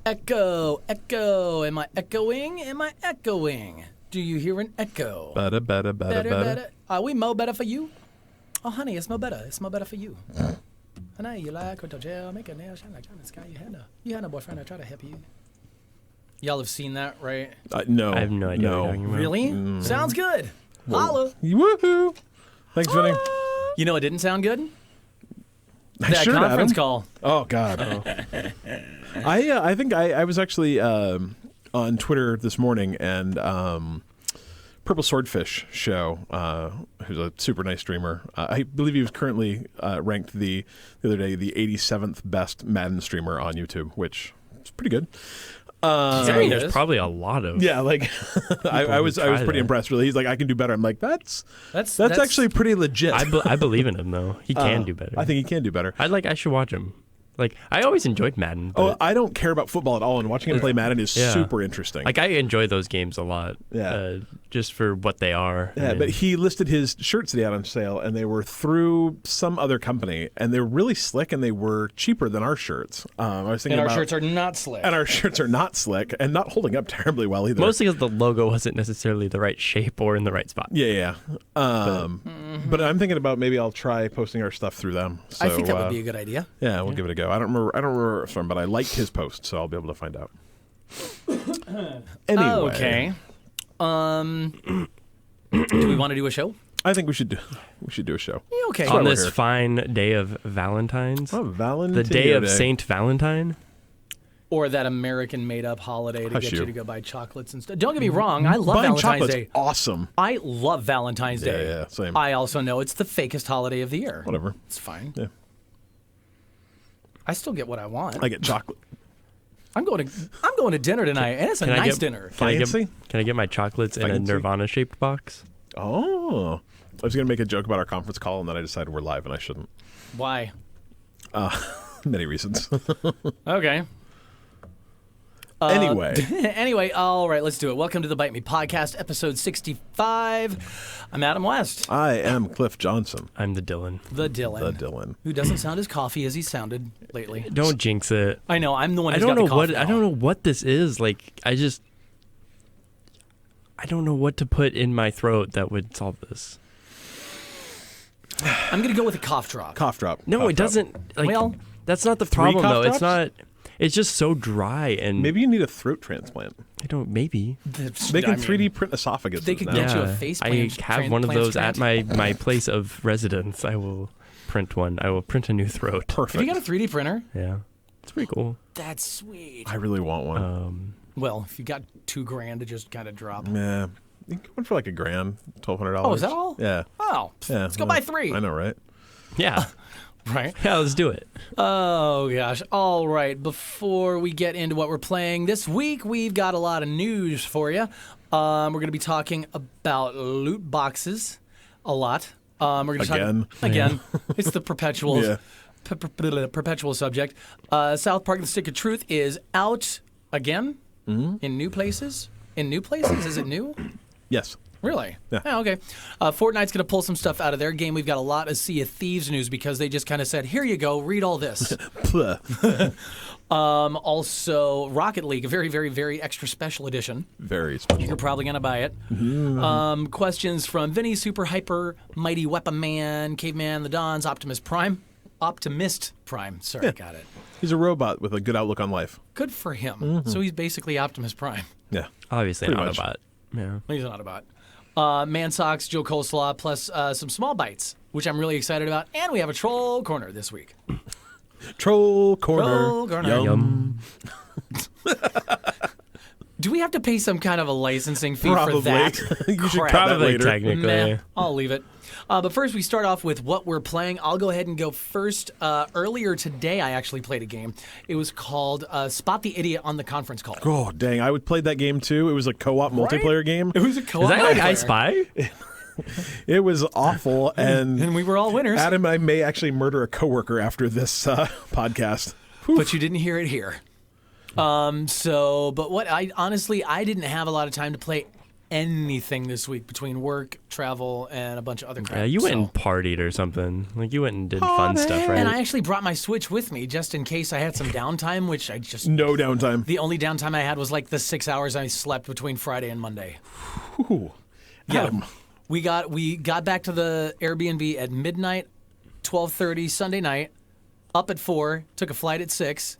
Echo, echo. Am I echoing? Am I echoing? Do you hear an echo? Better. Are we mo better for you? Oh, honey, it's mo better. It's mo better for you. Honey, you like what gel, make a nail shine like the sky. You had no boyfriend. I try to help you. Y'all have seen that, right? No. I have no idea what you're talking about. Really? Sounds good. Holla. Woohoo! Thanks, Vinny. You know it didn't sound good? I That sure did, conference Adam. call. Oh God. I think I was actually on Twitter this morning, and Purple Swordfish Show, who's a super nice streamer. I believe he was currently ranked the other day the 87th best Madden streamer on YouTube, which is pretty good. There's probably a lot of like I was pretty impressed. Really, he's like, I can do better. I'm like, that's actually pretty legit. I believe in him though. He can do better. I think he can do better. I should watch him. Like, I always enjoyed Madden. Oh, I don't care about football at all, and watching him play Madden is super interesting. Like, I enjoy those games a lot. Yeah. Just for what they are. Yeah, but he listed his shirts that he had on sale, and they were through some other company, and they were really slick, and they were cheaper than our shirts. I was thinking And our shirts are not slick. And our shirts are not slick, and not holding up terribly well either. Mostly because the logo wasn't necessarily the right shape or in the right spot. Yeah. But I'm thinking about maybe I'll try posting our stuff through them. So, I think that would be a good idea. Yeah, we'll give it a go. I don't remember where it's from, but I liked his post, so I'll be able to find out. Anyway. Okay. Do we want to do a show? I think we should do a show. Yeah, okay. On this fine day of Valentine's. Oh, Valentine. The day of Saint Valentine. Or that American made-up holiday to Hush get you. you to go buy chocolates and stuff. Don't get me wrong, I love Buying Valentine's chocolate's Day. awesome. I love Valentine's Day. Yeah, same. I also know it's the fakest holiday of the year. Whatever. It's fine. Yeah. I still get what I want. I get chocolate. I'm going to dinner tonight, and it's a nice dinner. Can Fancy? I get my chocolates in a Fancy? Nirvana-shaped box? Oh. I was going to make a joke about our conference call, and then I decided we're live, and I shouldn't. Why? Many reasons. Okay. Anyway. All right, let's do it. Welcome to the Bite Me Podcast, episode 65. I'm Adam West. I am Cliff Johnson. I'm the Dylan. The Dylan. Who doesn't sound as coffee as he sounded lately. Don't jinx it. I know, I'm the one I who's don't got know the coffee what I don't know what this is. Like, I don't know what to put in my throat that would solve this. I'm going to go with a cough drop. Cough drop. No, Cough it drop. doesn't. Like, Well, that's not the problem cough though. drops? It's not. It's just so dry and Maybe you need a throat transplant. I don't. Maybe. They can 3D print esophagus. they could now. get you a face I have one of those at my place of residence. I will print one. I will print a new throat. Perfect. Have you got a 3D printer? Yeah, it's pretty cool. That's sweet. I really want one. Well, if you got $2,000 to just kind of drop. Yeah. You can get one for like $1,000, $1,200. Oh, is that all? Yeah. Oh, Yeah. let's go buy 3. I know, right? Yeah, Right? yeah. Let's do it. Oh, gosh. All right. Before we get into what we're playing this week, we've got a lot of news for you. We're going to be talking about loot boxes a lot. We're going to again. It's the perpetual, Yeah. perpetual subject. South Park: The Stick of Truth is out again in new places. In new places? Is it new? Yes. Really? Yeah. Oh, okay. Fortnite's going to pull some stuff out of their game. We've got a lot of Sea of Thieves news because they just kind of said, here you go, read all this. Also, Rocket League, a very, very, very extra special edition. Very special. You're probably going to buy it. Questions from Vinny, Super Hyper, Mighty Weapon Man, Caveman, The Dons, Optimus Prime. Optimist Prime. Sorry, Yeah. got it. He's a robot with a good outlook on life. Good for him. So he's basically Optimus Prime. Yeah. Obviously Pretty not much. a bot. Yeah. He's not a bot. Man Socks, Joe Coleslaw, plus some small bites, which I'm really excited about. And we have a Troll Corner this week. Troll Corner. Troll Corner. Yum. Do we have to pay some kind of a licensing fee Probably. for that? You should Crap. cut that Probably later. technically. Meh, I'll leave it. But first, we start off with what we're playing. I'll go ahead and go first. Earlier today, I actually played a game. It was called Spot the Idiot on the Conference Call. Oh, dang. I would play that game too. It was a co-op multiplayer game. It was a co-op. Is that like I multiplayer. Spy? It was awful. And we were all winners. Adam and I may actually murder a coworker after this podcast. But you didn't hear it here. But what I honestly, I didn't have a lot of time to play anything this week between work, travel, and a bunch of other crap. Yeah, you went and partied or something. Like you went and did fun stuff, right? And I actually brought my Switch with me just in case I had some downtime, which I just... No downtime. The only downtime I had was like the 6 hours I slept between Friday and Monday. Ooh. Yeah. We got back to the Airbnb at midnight, 12:30 Sunday night, up at 4, took a flight at 6,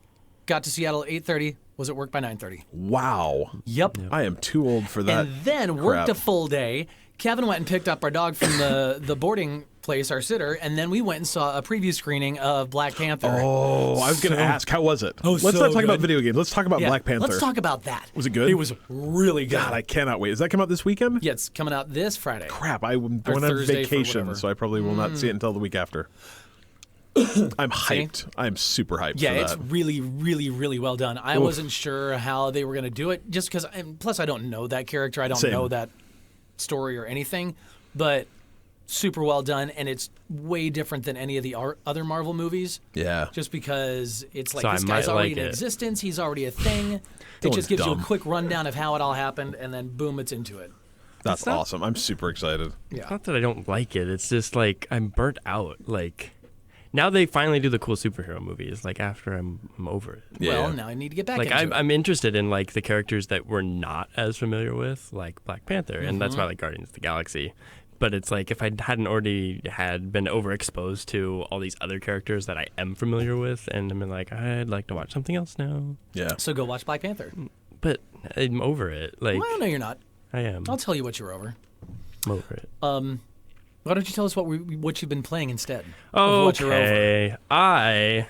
got to Seattle at 8:30, was at work by 9:30. Wow. Yep. I am too old for that. And then worked a full day. Kevin went and picked up our dog from the boarding place, our sitter, and then we went and saw a preview screening of Black Panther. Oh, I was going to ask, how was it? Let's so not talk good. about video games. Let's talk about Black Panther. Let's talk about that. Was it good? It was really good. God, I cannot wait. Does that come out this weekend? Yeah, it's coming out this Friday. Crap, I'm going on Thursday for vacation, whatever. so I probably will not see it until the week after. I'm hyped. I'm super hyped Yeah, for that. it's really, really, really well done. I wasn't sure how they were going to do it, just because, plus I don't know that character. I don't Same. know that story or anything, but super well done, and it's way different than any of the other Marvel movies. Yeah. Just because it's like So this I guy's might already like in it. existence, he's already a thing. It Dylan's just gives you dumb. a quick rundown of how it all happened, and then boom, it's into it. That's awesome. I'm super excited. Yeah. It's not that I don't like it. It's just like I'm burnt out. Like now they finally do the cool superhero movies. Like after I'm over it. Yeah. Well, now I need to get back Like into it. I'm interested in like the characters that we're not as familiar with, like Black Panther, and that's why I like Guardians of the Galaxy. But it's like if I hadn't already had been overexposed to all these other characters that I am familiar with, and I'm like, I'd like to watch something else now. Yeah. So go watch Black Panther. But I'm over it. Like Well, no, you're not. I am. I'll tell you what you're over. I'm over it. Why don't you tell us what you've been playing instead? Of what you're over? Okay.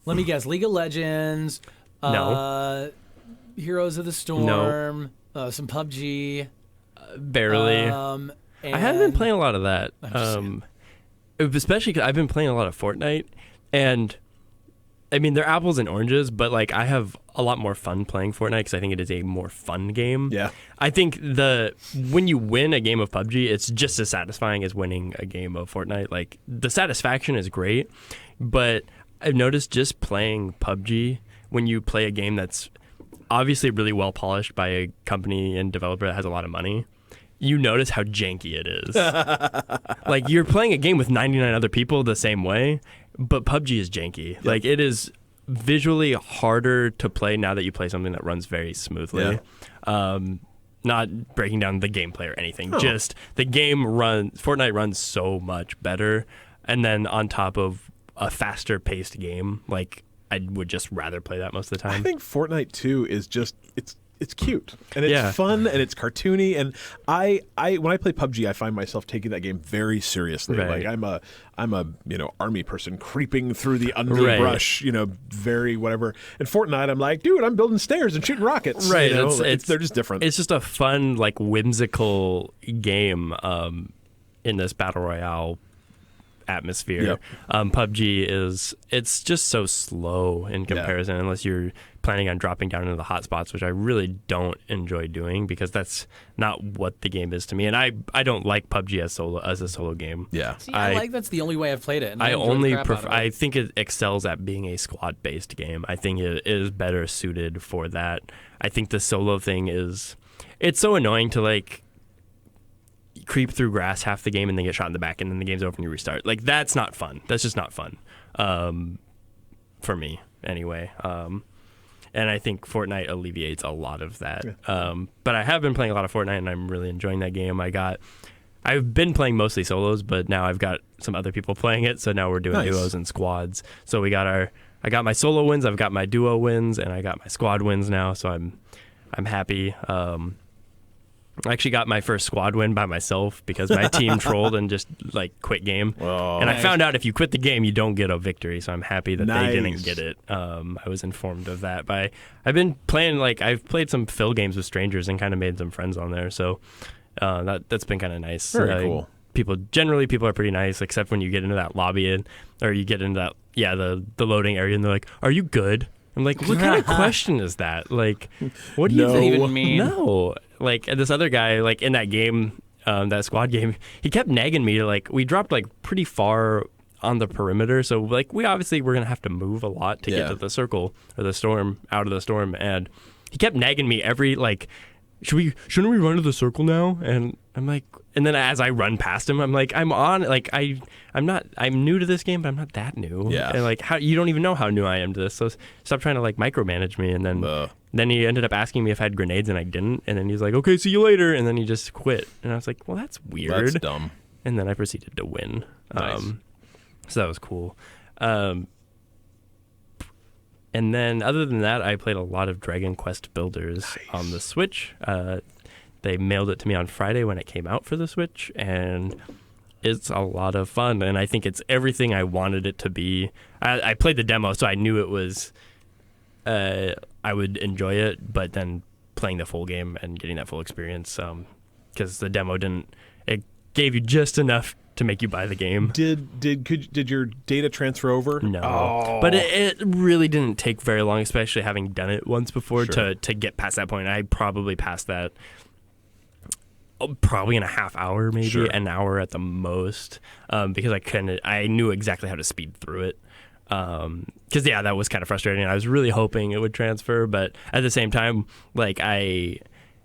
Let me guess. League of Legends. No. Heroes of the Storm. Some PUBG. Barely. I haven't been playing a lot of that. Especially because I've been playing a lot of Fortnite, and I mean they're apples and oranges, but like I have a lot more fun playing Fortnite because I think it is a more fun game. Yeah. I think when you win a game of PUBG, it's just as satisfying as winning a game of Fortnite. Like the satisfaction is great, but I've noticed just playing PUBG when you play a game that's obviously really well polished by a company and developer that has a lot of money, you notice how janky it is. Like you're playing a game with 99 other people the same way, but PUBG is janky. Yep. Like it is visually harder to play now that you play something that runs very smoothly. Yeah. Not breaking down the gameplay or anything, just the game Fortnite runs so much better. And then on top of a faster paced game, like I would just rather play that most of the time. I think Fortnite 2 is just it's cute and it's fun and it's cartoony, and I when I play PUBG I find myself taking that game very seriously. Right. Like I'm a army person creeping through the underbrush, very whatever. And Fortnite I'm like, dude, I'm building stairs and shooting rockets. Right. They're just different. It's just a fun, like whimsical game in this battle royale atmosphere. Yep. PUBG it's just so slow in comparison unless you're planning on dropping down into the hot spots, which I really don't enjoy doing because that's not what the game is to me. And I don't like PUBG as a solo game. Yeah. See, I like that's the only way I've played it. And I enjoy only the crap out prefer. of it. I think it excels at being a squad based game. I think it is better suited for that. I think the solo thing it's so annoying to like creep through grass half the game and then get shot in the back and then the game's over and you restart. Like that's not fun. That's just not fun. For me anyway. And I think Fortnite alleviates a lot of that. But I have been playing a lot of Fortnite and I'm really enjoying that game. I've been playing mostly solos, but now I've got some other people playing it, so now we're doing duos and squads. So I got my solo wins, I've got my duo wins, and I got my squad wins now, so I'm happy. I actually got my first squad win by myself because my team trolled and just like quit game. Oh, and I found out if you quit the game, you don't get a victory. So I'm happy that Nice. they didn't get it. I was informed of that. But I've been playing I've played some fill games with strangers and kind of made some friends on there. So that's been kind of nice. Very cool. People are pretty nice, except when you get into that lobby or you get into that the loading area and they're like, "Are you good?" I'm like, what kind of question is that? Like, what do you even mean? No. Like, this other guy, like, in that game, that squad game, he kept nagging me to, like, we dropped, like, pretty far on the perimeter. So, like, we're going to have to move a lot to get to the circle or the storm, out of the storm. And he kept nagging me every, like, shouldn't we run to the circle now? And I'm like, and then as I run past him, I'm like, I'm new to this game, but I'm not that new. Yeah. And like, how you don't even know how new I am to this. So stop trying to like micromanage me. And then he ended up asking me if I had grenades, and I didn't. And then he's like, okay, see you later. And then he just quit. And I was like, well, that's weird. That's dumb. And then I proceeded to win. Nice. So that was cool. And then other than that, I played a lot of Dragon Quest Builders on the Switch. They mailed it to me on Friday when it came out for the Switch, and it's a lot of fun. And I think it's everything I wanted it to be. I played the demo, so I knew it was, I would enjoy it, but then playing the full game and getting that full experience, because the demo it gave you just enough to make you buy the game. Did your data transfer over? No. Oh. But it really didn't take very long, especially having done it once before, Sure. to get past that point. I probably passed that probably in a half hour, maybe Sure. an hour at the most, because I knew exactly how to speed through it. Because that was kind of frustrating. I was really hoping it would transfer, but at the same time, like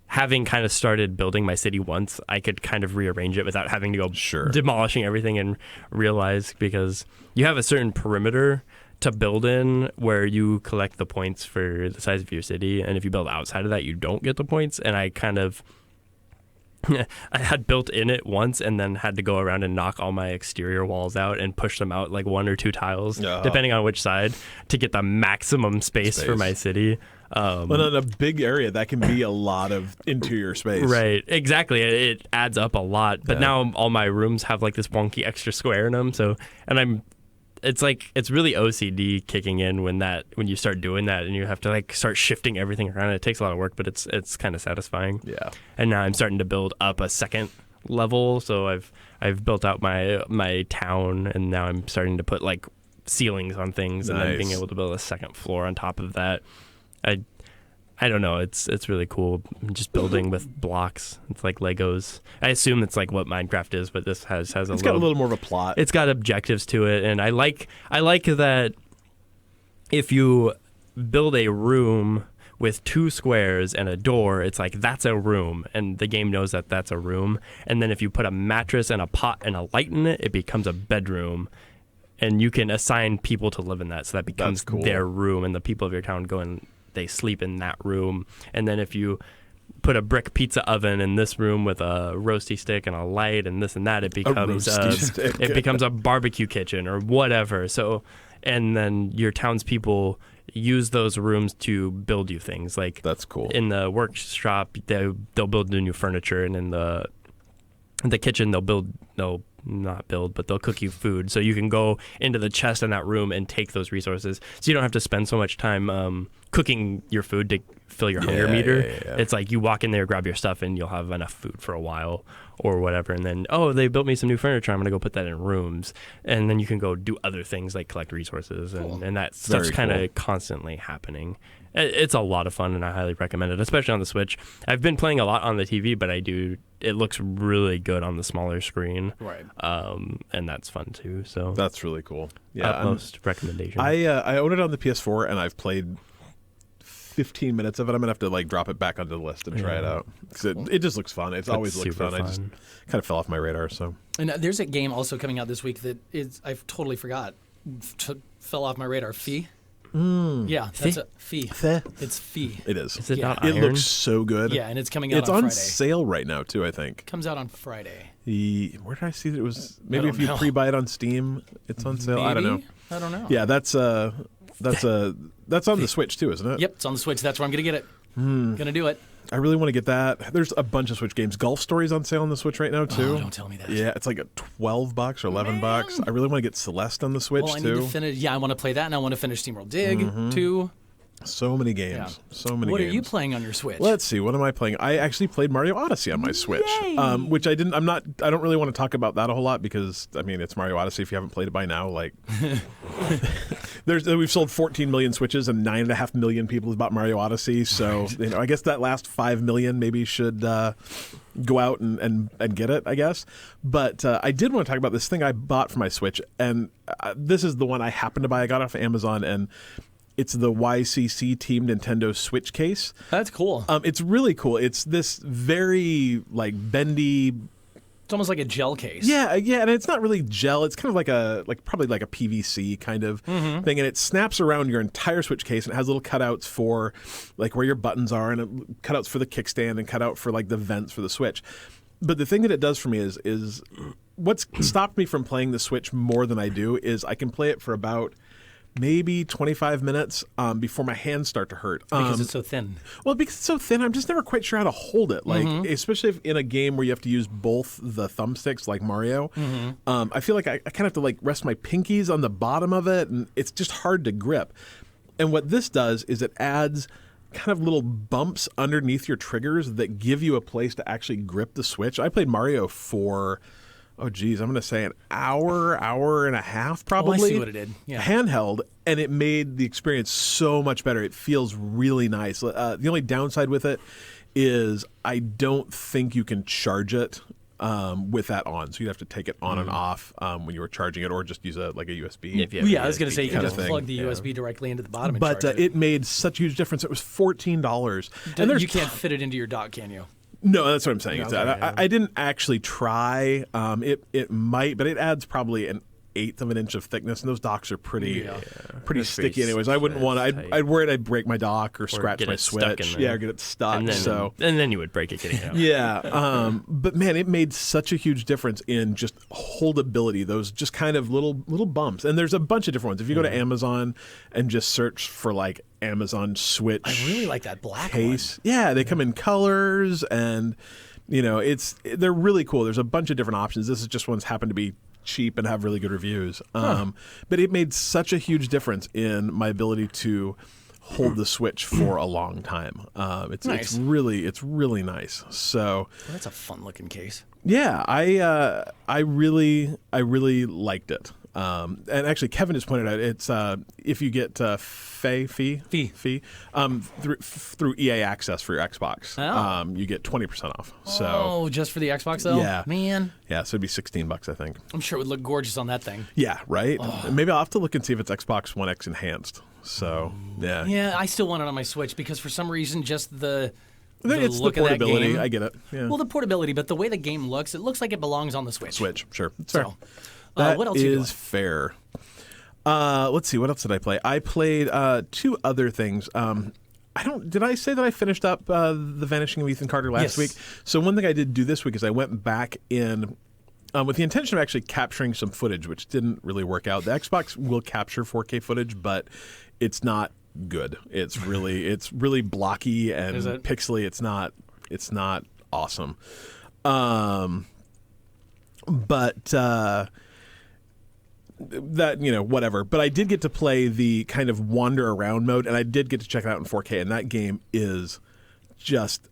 having kind of started building my city once, I could kind of rearrange it without having to go demolishing everything and realize, because you have a certain perimeter to build in where you collect the points for the size of your city, and if you build outside of that, you don't get the points. And I kind of I had built in it once and then had to go around and knock all my exterior walls out and push them out like 1 or 2 tiles, depending on which side, to get the maximum space for my city. But in a big area, that can be a lot of interior space. Right, exactly. It adds up a lot. But now all my rooms have like this wonky extra square in them. So, it's really OCD kicking in when you start doing that, and you have to like start shifting everything around. It takes a lot of work, but it's kind of satisfying. Yeah. And now I'm starting to build up a second level. So I've built out my town, and now I'm starting to put like ceilings on things, and then being able to build a second floor on top of that. I don't know. It's really cool. I'm just building with blocks. It's like Legos. I assume it's like what Minecraft is, but this has got a little more of a plot. It's got objectives to it, and I like that if you build a room with 2 squares and a door, it's like that's a room, and the game knows that that's a room. And then if you put a mattress and a pot and a light in it, it becomes a bedroom. And you can assign people to live in that, so that becomes their room, and the people of your town go and they sleep in that room. And then if you put a brick pizza oven in this room with a roasty stick and a light and this and that, it becomes it becomes a barbecue kitchen or whatever. So, and then your townspeople use those rooms to build you things. Like, that's cool. In the workshop, they'll build new furniture, and in the kitchen they'll cook you food, so you can go into the chest in that room and take those resources, so you don't have to spend so much time cooking your food to fill your hunger meter. It's like you walk in there, grab your stuff, and you'll have enough food for a while or whatever, and then they built me some new furniture, I'm gonna go put that in rooms, and then you can go do other things like collect resources, and that stuff's kind of constantly happening. It's a lot of fun, and I highly recommend it, especially on the Switch. I've been playing a lot on the TV, but it looks really good on the smaller screen. Right. And that's fun too. So that's really cool. Yeah. Utmost recommendation. I own it on the PS4, and I've played 15 minutes of it. I'm gonna have to like drop it back onto the list and try it out, because it just looks fun. It's always looked fun. I just kind of fell off my radar. So. And there's a game also coming out this week that I've totally forgot. Fell off my radar. Fee. Yeah, that's a Fee. It's Fee. It is. Is it not It Iron? looks so good. Yeah, and it's coming out It's on Friday. sale right now too, I think. Comes out on Friday. Where did I see that it was? Maybe if you pre-buy it on Steam, it's on sale. Maybe? I don't know. I don't know. Yeah, that's on the Switch too, isn't it? Yep, it's on the Switch. That's where I'm gonna get it. Gonna do it. I really want to get that. There's a bunch of Switch games. Golf Story's on sale on the Switch right now too. Oh, don't tell me that. Yeah, it's like $12 or $11. I really want to get Celeste on the Switch I too. need to finish. Yeah, I want to play that, and I want to finish SteamWorld Dig too. So many games. Yeah. So many What games. are you playing on your Switch? Let's see. What am I playing? I actually played Mario Odyssey on my Switch, which I didn't. I don't really want to talk about that a whole lot, because I mean it's Mario Odyssey. If you haven't played it by now, like we've sold 14 million Switches, and 9.5 million people have bought Mario Odyssey. So I guess that last 5 million maybe should go out and get it, I guess. But I did want to talk about this thing I bought for my Switch, and this is the one I happened to buy. I got it off of Amazon, and It's the YCC Team Nintendo Switch case. That's cool. It's really cool. It's this very like bendy. It's almost like a gel case. Yeah, and it's not really gel. It's kind of probably like a PVC kind of thing, and it snaps around your entire Switch case, and it has little cutouts for like where your buttons are, and cutouts for the kickstand, and cutout for like the vents for the Switch. But the thing that it does for me is what's stopped me from playing the Switch more than I do is I can play it for about maybe 25 minutes before my hands start to hurt. Because it's so thin. Well, because it's so thin, I'm just never quite sure how to hold it. Like, especially if in a game where you have to use both the thumbsticks, like Mario. I feel like I kind of have to like rest my pinkies on the bottom of it, and it's just hard to grip. And what this does is it adds kind of little bumps underneath your triggers that give you a place to actually grip the Switch. I played Mario for, I'm going to say an hour and a half probably. Oh, I see what it did. Yeah. Handheld, and it made the experience so much better. It feels really nice. The only downside with it is I don't think you can charge it with that on. So you'd have to take it on and off when you were charging it, or just use a USB. Yeah, I was going to say you can just thing. plug the USB directly into the bottom and But charge it made such a huge difference. It was $14. And you can't fit it into your dock, can you? No, that's what I'm saying. Okay, I didn't actually try. It might, but it adds probably an eighth of an inch of thickness, and those docks are pretty sticky. Anyways, I wouldn't want to. I'd worry I'd break my dock or scratch my Switch. Or get it stuck. And then you would break it getting out. Yeah, but man, it made such a huge difference in just holdability. Those just kind of little bumps, and there's a bunch of different ones. If you go to Amazon and just search for like Amazon Switch, I really like that black case. one. Yeah, they come in colors, and they're really cool. There's a bunch of different options. This is just ones happen to be cheap and have really good reviews. But it made such a huge difference in my ability to hold the Switch for a long time. It's really nice. So Well, that's a fun looking case. yeah, I really liked it. And actually, Kevin just pointed out it's if you get fee through EA Access for your Xbox, you get 20% off. So just for the Xbox though? Yeah. Man. Yeah, so it'd be $16, I think. I'm sure it would look gorgeous on that thing. Yeah, right. Maybe I'll have to look and see if it's Xbox One X enhanced. So yeah, Yeah, I still want it on my Switch because for some reason just the it's look the of that portability. game. I get it. Yeah. Well, the portability, but the way the game looks, it looks like it belongs on the Switch. Sure. It's So, fair. That what else you doing? is fair. Let's see. What else did I play? I played two other things. Did I say that I finished up The Vanishing of Ethan Carter last Yes. week? So one thing I did do this week is I went back in with the intention of actually capturing some footage, which didn't really work out. The Xbox will capture 4K footage, but it's not good. It's really blocky and Is it? pixely. It's not awesome. But that, whatever. But I did get to play the kind of wander around mode, and I did get to check it out in 4K, and that game is just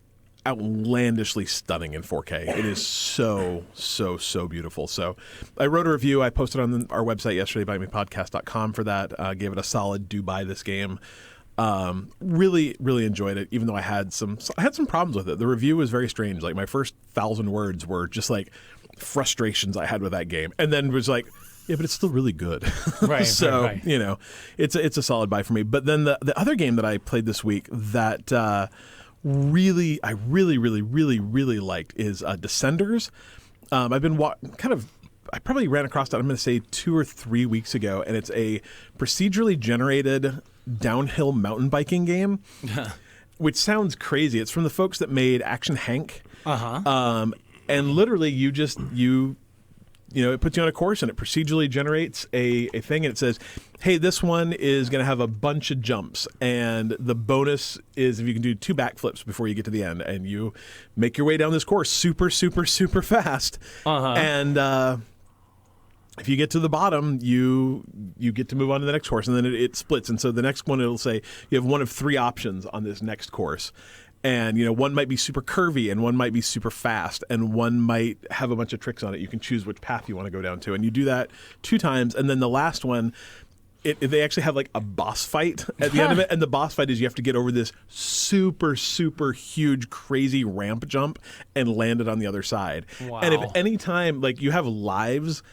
outlandishly stunning in 4K. It is so beautiful. So I wrote a review. I posted on our website yesterday, buytmepodcast.com, for that. Gave it a solid do buy this game. Really enjoyed it, even though I had some problems with it. The review was very strange. Like my first 1,000 words were just like frustrations I had with that game, and then was like, yeah, but it's still really good. Right. So right. it's a solid buy for me. But then the other game that I played this week that I really liked is Descenders. I've been I probably ran across that, I'm going to say 2 or 3 weeks ago, and it's a procedurally generated downhill mountain biking game, which sounds crazy. It's from the folks that made Action Hank. And literally it puts you on a course, and it procedurally generates a thing, and it says, hey, this one is going to have a bunch of jumps, and the bonus is if you can do 2 backflips before you get to the end, and you make your way down this course super fast. And if you get to the bottom, you get to move on to the next course, and then it splits. And so the next one, it'll say you have one of 3 options on this next course. And, one might be super curvy, and one might be super fast, and one might have a bunch of tricks on it. You can choose which path you want to go down to. And you do that 2 times, and then the last one, they actually have like a boss fight at the end of it. And the boss fight is you have to get over this super huge, crazy ramp jump and land it on the other side. Wow. And if any time, like, you have lives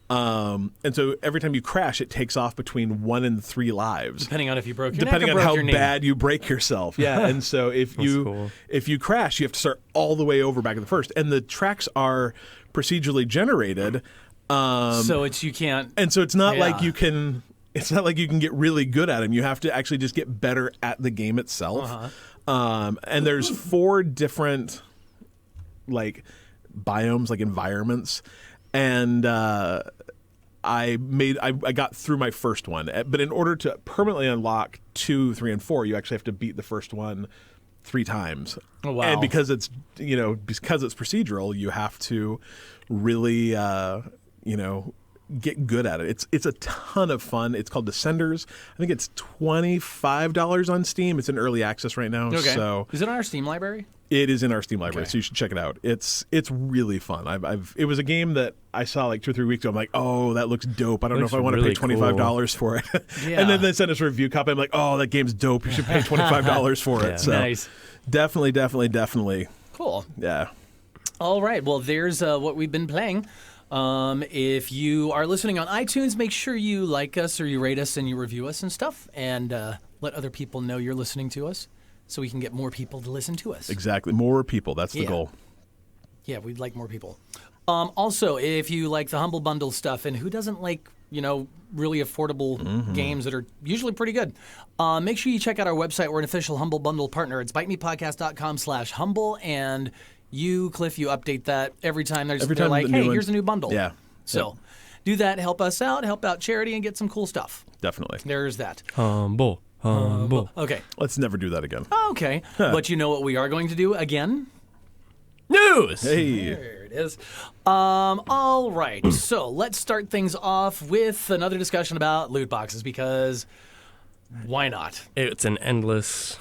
And so every time you crash, it takes off between 1 and 3 lives. Depending on if you broke your Depending neck or on broke how your knee. bad you break yourself. Yeah. And so if you crash, you have to start all the way over back at the first. And the tracks are procedurally generated. So you can't. And so it's not like you can. It's not like you can get really good at them. You have to actually just get better at the game itself. And there's 4 different like biomes, like environments, and I got through my first one. But in order to permanently unlock 2, 3, and 4, you actually have to beat the first one 3 times. Oh, wow. And because it's procedural, you have to really get good at it. It's a ton of fun. It's called Descenders. I think it's $25 on Steam. It's in early access right now. Okay. So is it on our Steam library? it is in our Steam library, Okay. so you should check it out. It's really fun. It was a game that I saw like 2 or 3 weeks ago. I'm like, oh, that looks dope. I don't know if I want to pay $25 for it. Yeah. And then they sent us a review copy. I'm like, oh, that game's dope. You should pay $25 for it. Yeah. So Nice. Definitely. Cool. Yeah. All right. Well, there's what we've been playing. If you are listening on iTunes, make sure you like us or you rate us and you review us and stuff, and let other people know you're listening to us, so we can get more people to listen to us. Exactly. More people. That's the Yeah. goal. Yeah, we'd like more people. Also, if you like the Humble Bundle stuff, and who doesn't like, really affordable games that are usually pretty good, make sure you check out our website. We're an official Humble Bundle partner. It's bytemepodcast.com/humble, and you, Cliff, you update that every time they're like, hey, here's a new bundle. Yeah. So do that, help us out, help out charity, and get some cool stuff. Definitely. There's that. Humble. Okay. Let's never do that again. Okay. But you know what we are going to do again? News! Hey. There it is. All right. So let's start things off with another discussion about loot boxes, because why not? It's an endless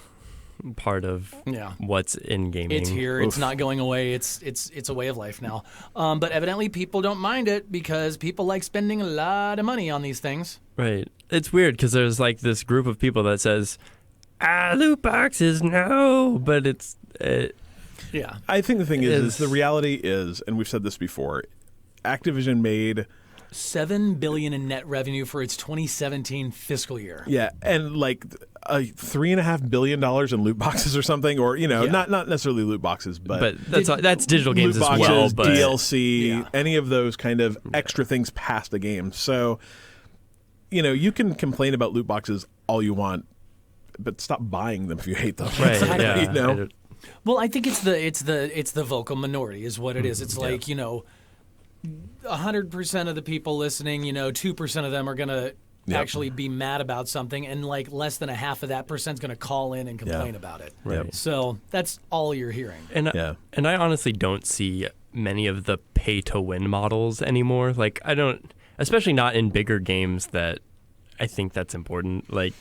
part of what's in gaming. It's here. It's not going away. It's a way of life now. But evidently people don't mind it because people like spending a lot of money on these things. Right. It's weird because there's like this group of people that says, loot boxes, no. But it's... Yeah. I think the thing is the reality is, and we've said this before, Activision made $7 billion in net revenue for its 2017 fiscal year. Yeah, and like $3.5 billion in loot boxes or something, or not necessarily loot boxes, but that's digital games loot as boxes, well. But DLC, any of those kind of extra things past the game. So, you can complain about loot boxes all you want, but stop buying them if you hate them. Right? Yeah. Well, I think it's the vocal minority is what it is. It's like 100% of the people listening, 2% of them are gonna actually be mad about something, and like less than a half of that percent is gonna call in and complain about it. Right. So that's all you're hearing. And I honestly don't see many of the pay to win models anymore. Like I don't, especially not in bigger games that I think that's important. Like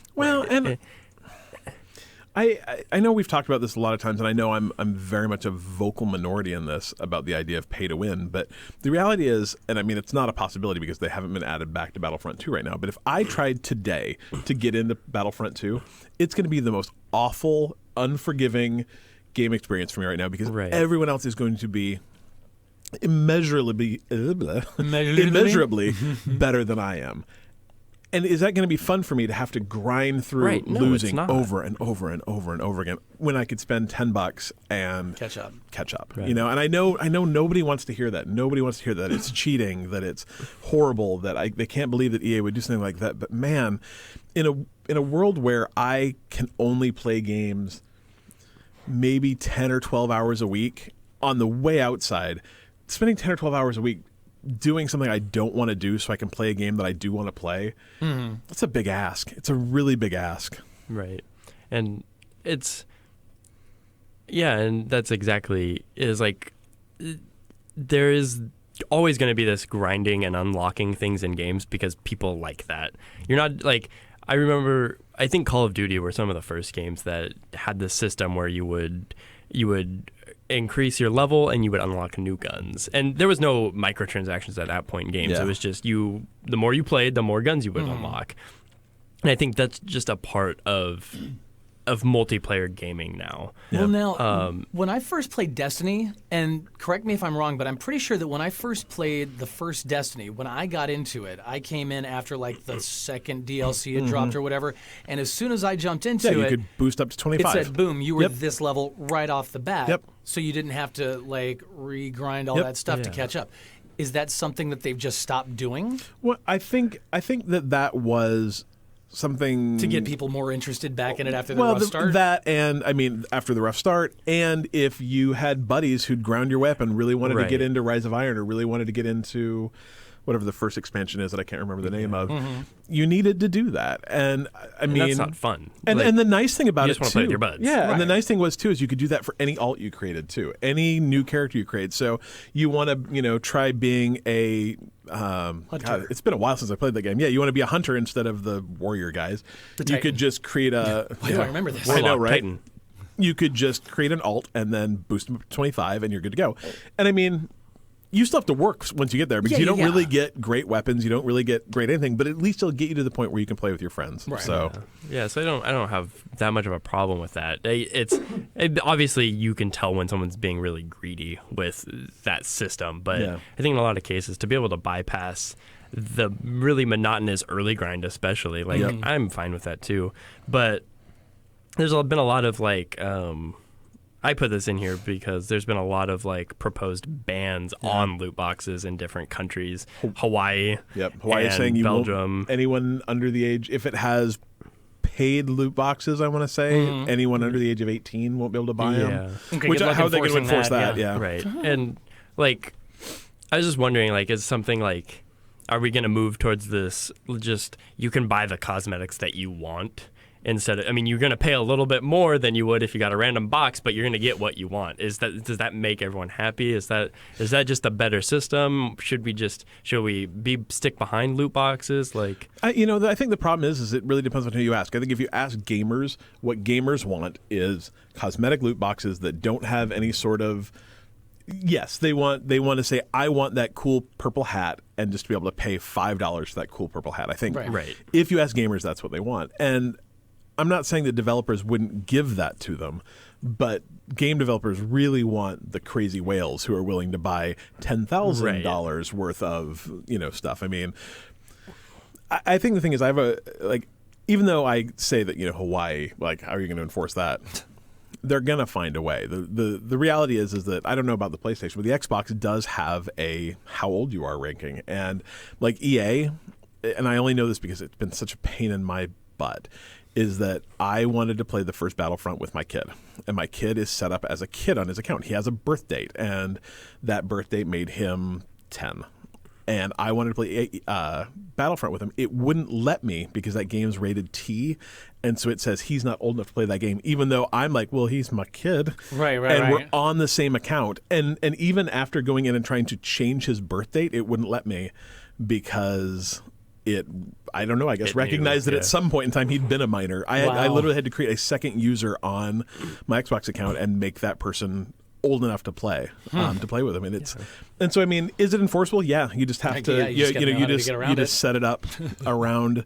I know we've talked about this a lot of times, and I know I'm very much a vocal minority in this about the idea of pay to win. But the reality is, and I mean, it's not a possibility because they haven't been added back to Battlefront 2 right now. But if I tried today to get into Battlefront 2, it's going to be the most awful, unforgiving game experience for me right now because everyone else is going to be immeasurably better than I am. And is that going to be fun for me to have to grind through losing over and over and over and over again when I could spend $10 and catch up? Right. And I know nobody wants to hear that. Nobody wants to hear that it's cheating, that it's horrible, that they can't believe that EA would do something like that. But man, in a world where I can only play games maybe 10 or 12 hours a week on the way outside, spending 10 or 12 hours a week doing something I don't want to do so I can play a game that I do want to play, that's a big ask. It's a really big ask. Right. And and that's exactly, is like, there is always going to be this grinding and unlocking things in games because people like that. You're not like, I think Call of Duty were some of the first games that had this system where you would increase your level and you would unlock new guns, and there was no microtransactions at that point in games. It was just the more you played, the more guns you would unlock. And I think that's just a part of of multiplayer gaming now. Well, now, when I first played Destiny, and correct me if I'm wrong, but I'm pretty sure that when I first played the first Destiny, when I got into it, I came in after like the second DLC had dropped or whatever, and as soon as I jumped into you could boost up to 25. it said, boom, you were this level right off the bat, Yep. so you didn't have to like re-grind all that stuff to catch up. Is that something that they've just stopped doing? Well, I think that was something to get people more interested back in it after the rough start? That, and I mean, after the rough start, and if you had buddies who'd ground your weapon, really wanted to get into Rise of Iron, or really wanted to get into whatever the first expansion is that I can't remember the name of, you needed to do that. And I mean, that's not fun. And, like, and the nice thing about you it just want too, to play with your buds. yeah, and the nice thing was too is you could do that for any alt you created too, any new character you create. So you want to, try being a God, it's been a while since I played that game. Yeah, you want to be a hunter instead of the warrior guys. You could just create a. Why do I remember this? I know, right? Titan. You could just create an alt and then boost them up to 25, and you're good to go. And I mean, you still have to work once you get there because you don't really get great weapons, you don't really get great anything, but at least it'll get you to the point where you can play with your friends. Right. So so I don't have that much of a problem with that. Obviously you can tell when someone's being really greedy with that system, but I think in a lot of cases to be able to bypass the really monotonous early grind, especially, like I'm fine with that too. But there's been a lot of like. I put this in here because there's been a lot of like proposed bans on loot boxes in different countries. Hawaii. Yep. Hawaii is saying you Belgium. won't, anyone under the age, if it has paid loot boxes, I want to say, anyone under the age of 18 won't be able to buy them. Okay, Which, how are they going to enforce that? that? Yeah. Right. And like, I was just wondering, like, is something like, are we going to move towards this just, you can buy the cosmetics that you want? Instead of, I mean, you're going to pay a little bit more than you would if you got a random box, but you're going to get what you want. Does that make everyone happy? Is that just a better system? Should we stick behind loot boxes? Like, I think the problem is it really depends on who you ask. I think if you ask gamers, what gamers want is cosmetic loot boxes that don't have any sort of. Yes, they want to say, I want that cool purple hat, and just to be able to pay $5 for that cool purple hat. I think right. If you ask gamers, that's what they want. And I'm not saying that developers wouldn't give that to them, but game developers really want the crazy whales who are willing to buy $10,000 worth of stuff. I mean, I think the thing is, even though I say that Hawaii, like, how are you going to enforce that? They're gonna find a way. The reality is that I don't know about the PlayStation, but the Xbox does have a how old you are ranking, and like EA, and I only know this because it's been such a pain in my butt, is that I wanted to play the first Battlefront with my kid. And my kid is set up as a kid on his account. He has a birth date, and that birth date made him 10. And I wanted to play Battlefront with him. It wouldn't let me because that game's rated T, and so it says he's not old enough to play that game, even though I'm like, well, he's my kid. Right. And we're on the same account. And even after going in and trying to change his birth date, it wouldn't let me because I don't know, I guess recognized that at some point in time he'd been a minor. I literally had to create a second user on my Xbox account and make that person old enough to play with him. And and so I mean, is it enforceable? Yeah, you just have to you just set it up around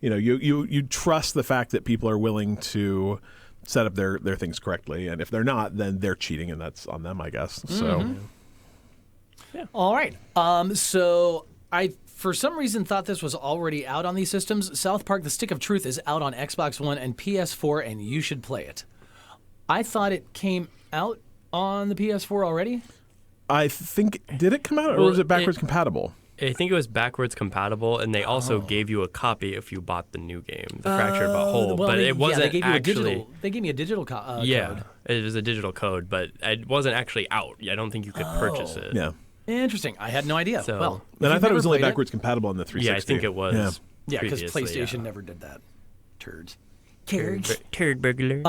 you trust the fact that people are willing to set up their things correctly, and if they're not, then they're cheating, and that's on them, I guess. So all right. So I for some reason thought this was already out on these systems. South Park: The Stick of Truth is out on Xbox One and PS4, and you should play it. I thought it came out on the PS4 already. I think, did it come out, or was it backwards compatible? I think it was backwards compatible, and they also gave you a copy if you bought the new game, The Fractured But Whole. But it wasn't actually. They gave me a digital code. Yeah, it was a digital code, but it wasn't actually out. I don't think you could purchase it. Yeah. Interesting. I had no idea. So, and I thought it was only backwards compatible on the 360. Yeah, I think it was. Yeah, because PlayStation never did that. Turds. Turd burglar.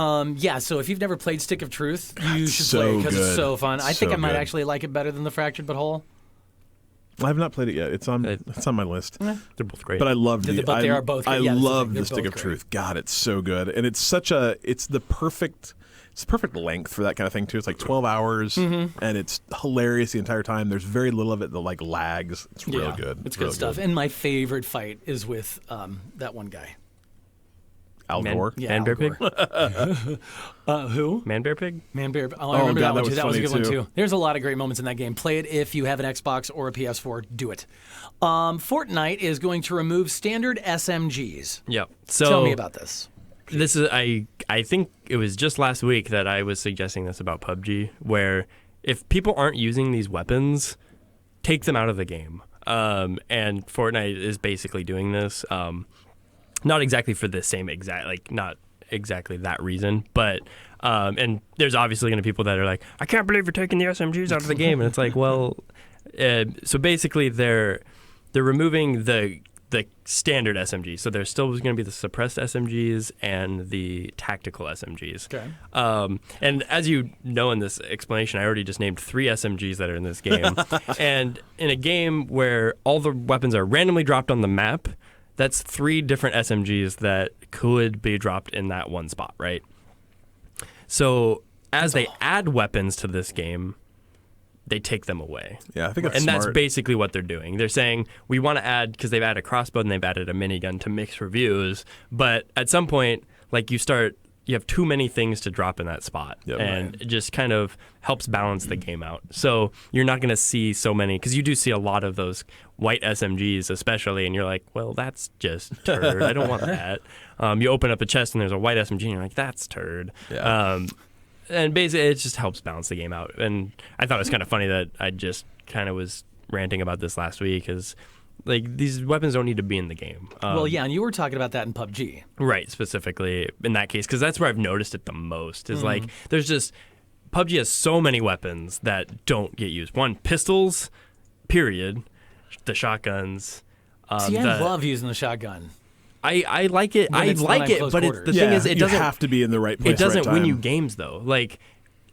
So if you've never played Stick of Truth, you should play it because it's so fun. I think I might actually like it better than The Fractured But Whole. I have not played it yet. It's on my list. They're both great. But I love But they are both great. I love the Stick of Truth. God, it's so good. And it's the perfect length for that kind of thing too. It's like 12 hours and it's hilarious the entire time. There's very little of it that like lags. It's real good. It's good stuff. And my favorite fight is with that one guy. Al Gore. Yeah, Man Al Bear Pig? Who? Man Bear Pig? Man Bear. Oh, I remember God, that one too. That was a good funny, one too. too. There's a lot of great moments in that game. Play it if you have an Xbox or a PS4. Do it. Fortnite is going to remove standard SMGs. Yep. So Tell me about this. This is I think it was just last week that I was suggesting this about PUBG, where if people aren't using these weapons, take them out of the game. And Fortnite is basically doing this. Not exactly for the same not exactly that reason, but and there's obviously going to be people that are like, I can't believe you're taking the SMGs out of the game, and it's like, well, so basically they're removing the standard SMG. So there's still going to be the suppressed SMGs and the tactical SMGs. Okay. And as you know in this explanation, I already just named 3 SMGs that are in this game. And in a game where all the weapons are randomly dropped on the map, that's 3 different SMGs that could be dropped in that one spot, right? So as they add weapons to this game, they take them away. Yeah, I think that's and smart. that's basically what they're doing. They're saying, we want to add, because they've added a crossbow and they've added a minigun to mixed reviews, but at some point, like you have too many things to drop in that spot, and it just kind of helps balance the game out. So you're not going to see so many, because you do see a lot of those white SMGs especially, and you're like, well, that's just turd. I don't want that. You open up a chest and there's a white SMG, and you're like, that's turd. Yeah. And basically, it just helps balance the game out. And I thought it was kind of funny that I just kind of was ranting about this last week, because like these weapons don't need to be in the game. Well, yeah, and you were talking about that in PUBG. Right, specifically in that case, because that's where I've noticed it the most. Is like there's just PUBG has so many weapons that don't get used. One, pistols, period. The shotguns. See, I love using the shotgun. I like it. When I it's like when I'm it, close but quarters. the thing is, it you doesn't have to be in the right place. it doesn't right win time. you games though. Like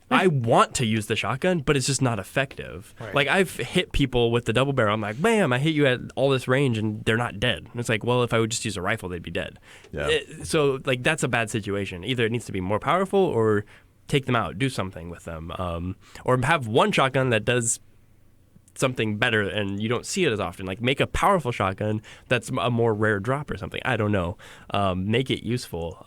I want to use the shotgun, but it's just not effective. Right. Like I've hit people with the double barrel. I'm like, bam! I hit you at all this range, and they're not dead. And it's like, well, if I would just use a rifle, they'd be dead. Yeah. So like that's a bad situation. Either it needs to be more powerful, or take them out, do something with them, or have one shotgun that does something better and you don't see it as often. Like make a powerful shotgun that's a more rare drop or something. I don't know. Make it useful.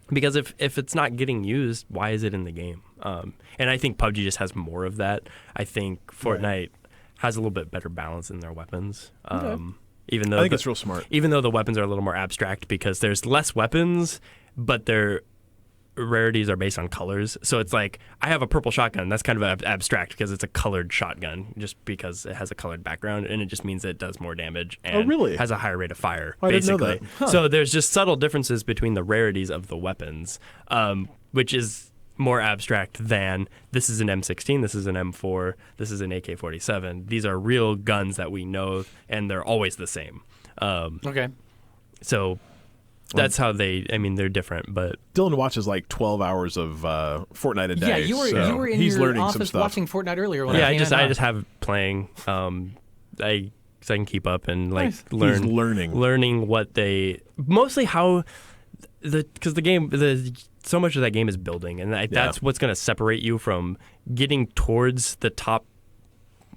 Because if it's not getting used, why is it in the game? And I think PUBG just has more of that. I think Fortnite has a little bit better balance in their weapons. Even though I think it's real smart. Even though the weapons are a little more abstract, because there's less weapons, but their rarities are based on colors. So it's like, I have a purple shotgun. That's kind of abstract because it's a colored shotgun, just because it has a colored background, and it just means that it does more damage and really? has a higher rate of fire, I didn't know basically. that. Huh. So there's just subtle differences between the rarities of the weapons, which is more abstract than this is an M16, this is an M4, this is an AK-47. These are real guns that we know, and they're always the same. Okay. So that's how they're different, but Dylan watches like 12 hours of Fortnite a day. Yeah, you were in he's your learning some office stuff. watching Fortnite earlier. When yeah, I I came in. just have it playing. So I can keep up and like Nice. He's learning what they mostly how because the game so much of that game is building, and that's what's going to separate you from getting towards the top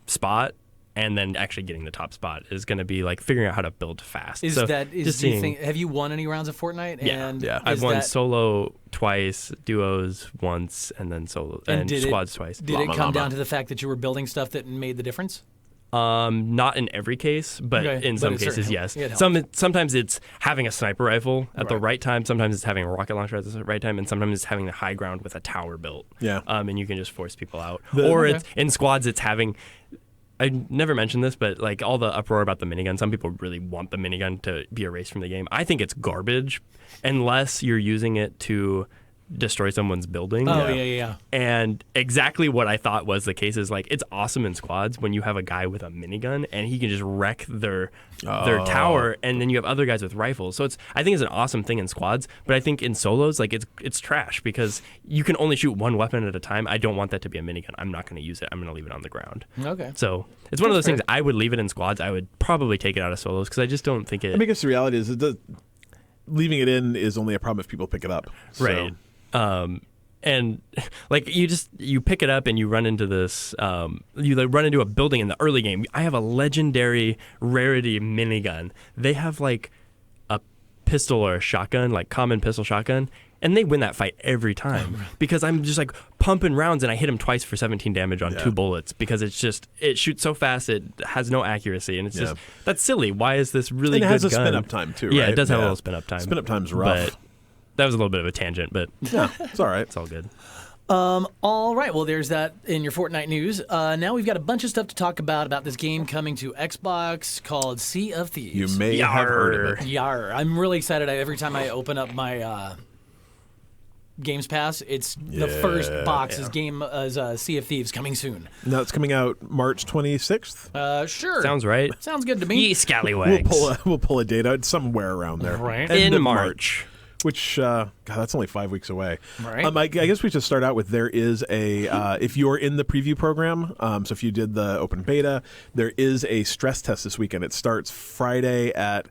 spot. And then actually getting the top spot is going to be like figuring out how to build fast. Do you think, have you won any rounds of Fortnite? Yeah, And I've won solo twice, duos once, and then solo and squads twice. Did it come down to the fact that you were building stuff that made the difference? Not in every case, but in some cases, yes. Sometimes it's having a sniper rifle at the right time. Sometimes it's having a rocket launcher at the right time, and sometimes it's having the high ground with a tower built. Yeah. And you can just force people out. It's in squads. It's having. I never mentioned this, but like all the uproar about the minigun, some people really want the minigun to be erased from the game. I think it's garbage unless you're using it to destroy someone's building. Oh, yeah. And exactly what I thought was the case is like it's awesome in squads when you have a guy with a minigun and he can just wreck their tower, and then you have other guys with rifles. So I think it's an awesome thing in squads, but I think in solos like it's trash because you can only shoot one weapon at a time. I don't want that to be a minigun. I'm not going to use it. I'm going to leave it on the ground. Okay. So it's one of those things. I would leave it in squads. I would probably take it out of solos because I just don't think it. I guess the reality is leaving it in is only a problem if people pick it up. So. Right. And like you pick it up and you run into this you run into a building in the early game. I have a legendary rarity minigun. They have like a pistol or a shotgun, like common pistol shotgun, and they win that fight every time because I'm just like pumping rounds and I hit him twice for 17 damage on 2 bullets because it shoots so fast, it has no accuracy, and it's just, that's silly. Why is this really good gun? And it has a spin-up time too, right? Yeah, it does have a little spin-up time. Spin-up time's rough. But that was a little bit of a tangent, but yeah, it's all right. It's all good. All right, well, there's that in your Fortnite news. Now we've got a bunch of stuff to talk about this game coming to Xbox called Sea of Thieves. You may have heard of it. Yar. I'm really excited. Every time I open up my Games Pass, it's the first box is Sea of Thieves coming soon. No, it's coming out March 26th. Sure. Sounds right. Sounds good to me. Ye scallywags. We'll pull a date out somewhere around there. Right. End In of March. Which, God, that's only 5 weeks away. Right. I guess we should start out with there is if you're in the preview program, so if you did the open beta, there is a stress test this weekend. It starts Friday at,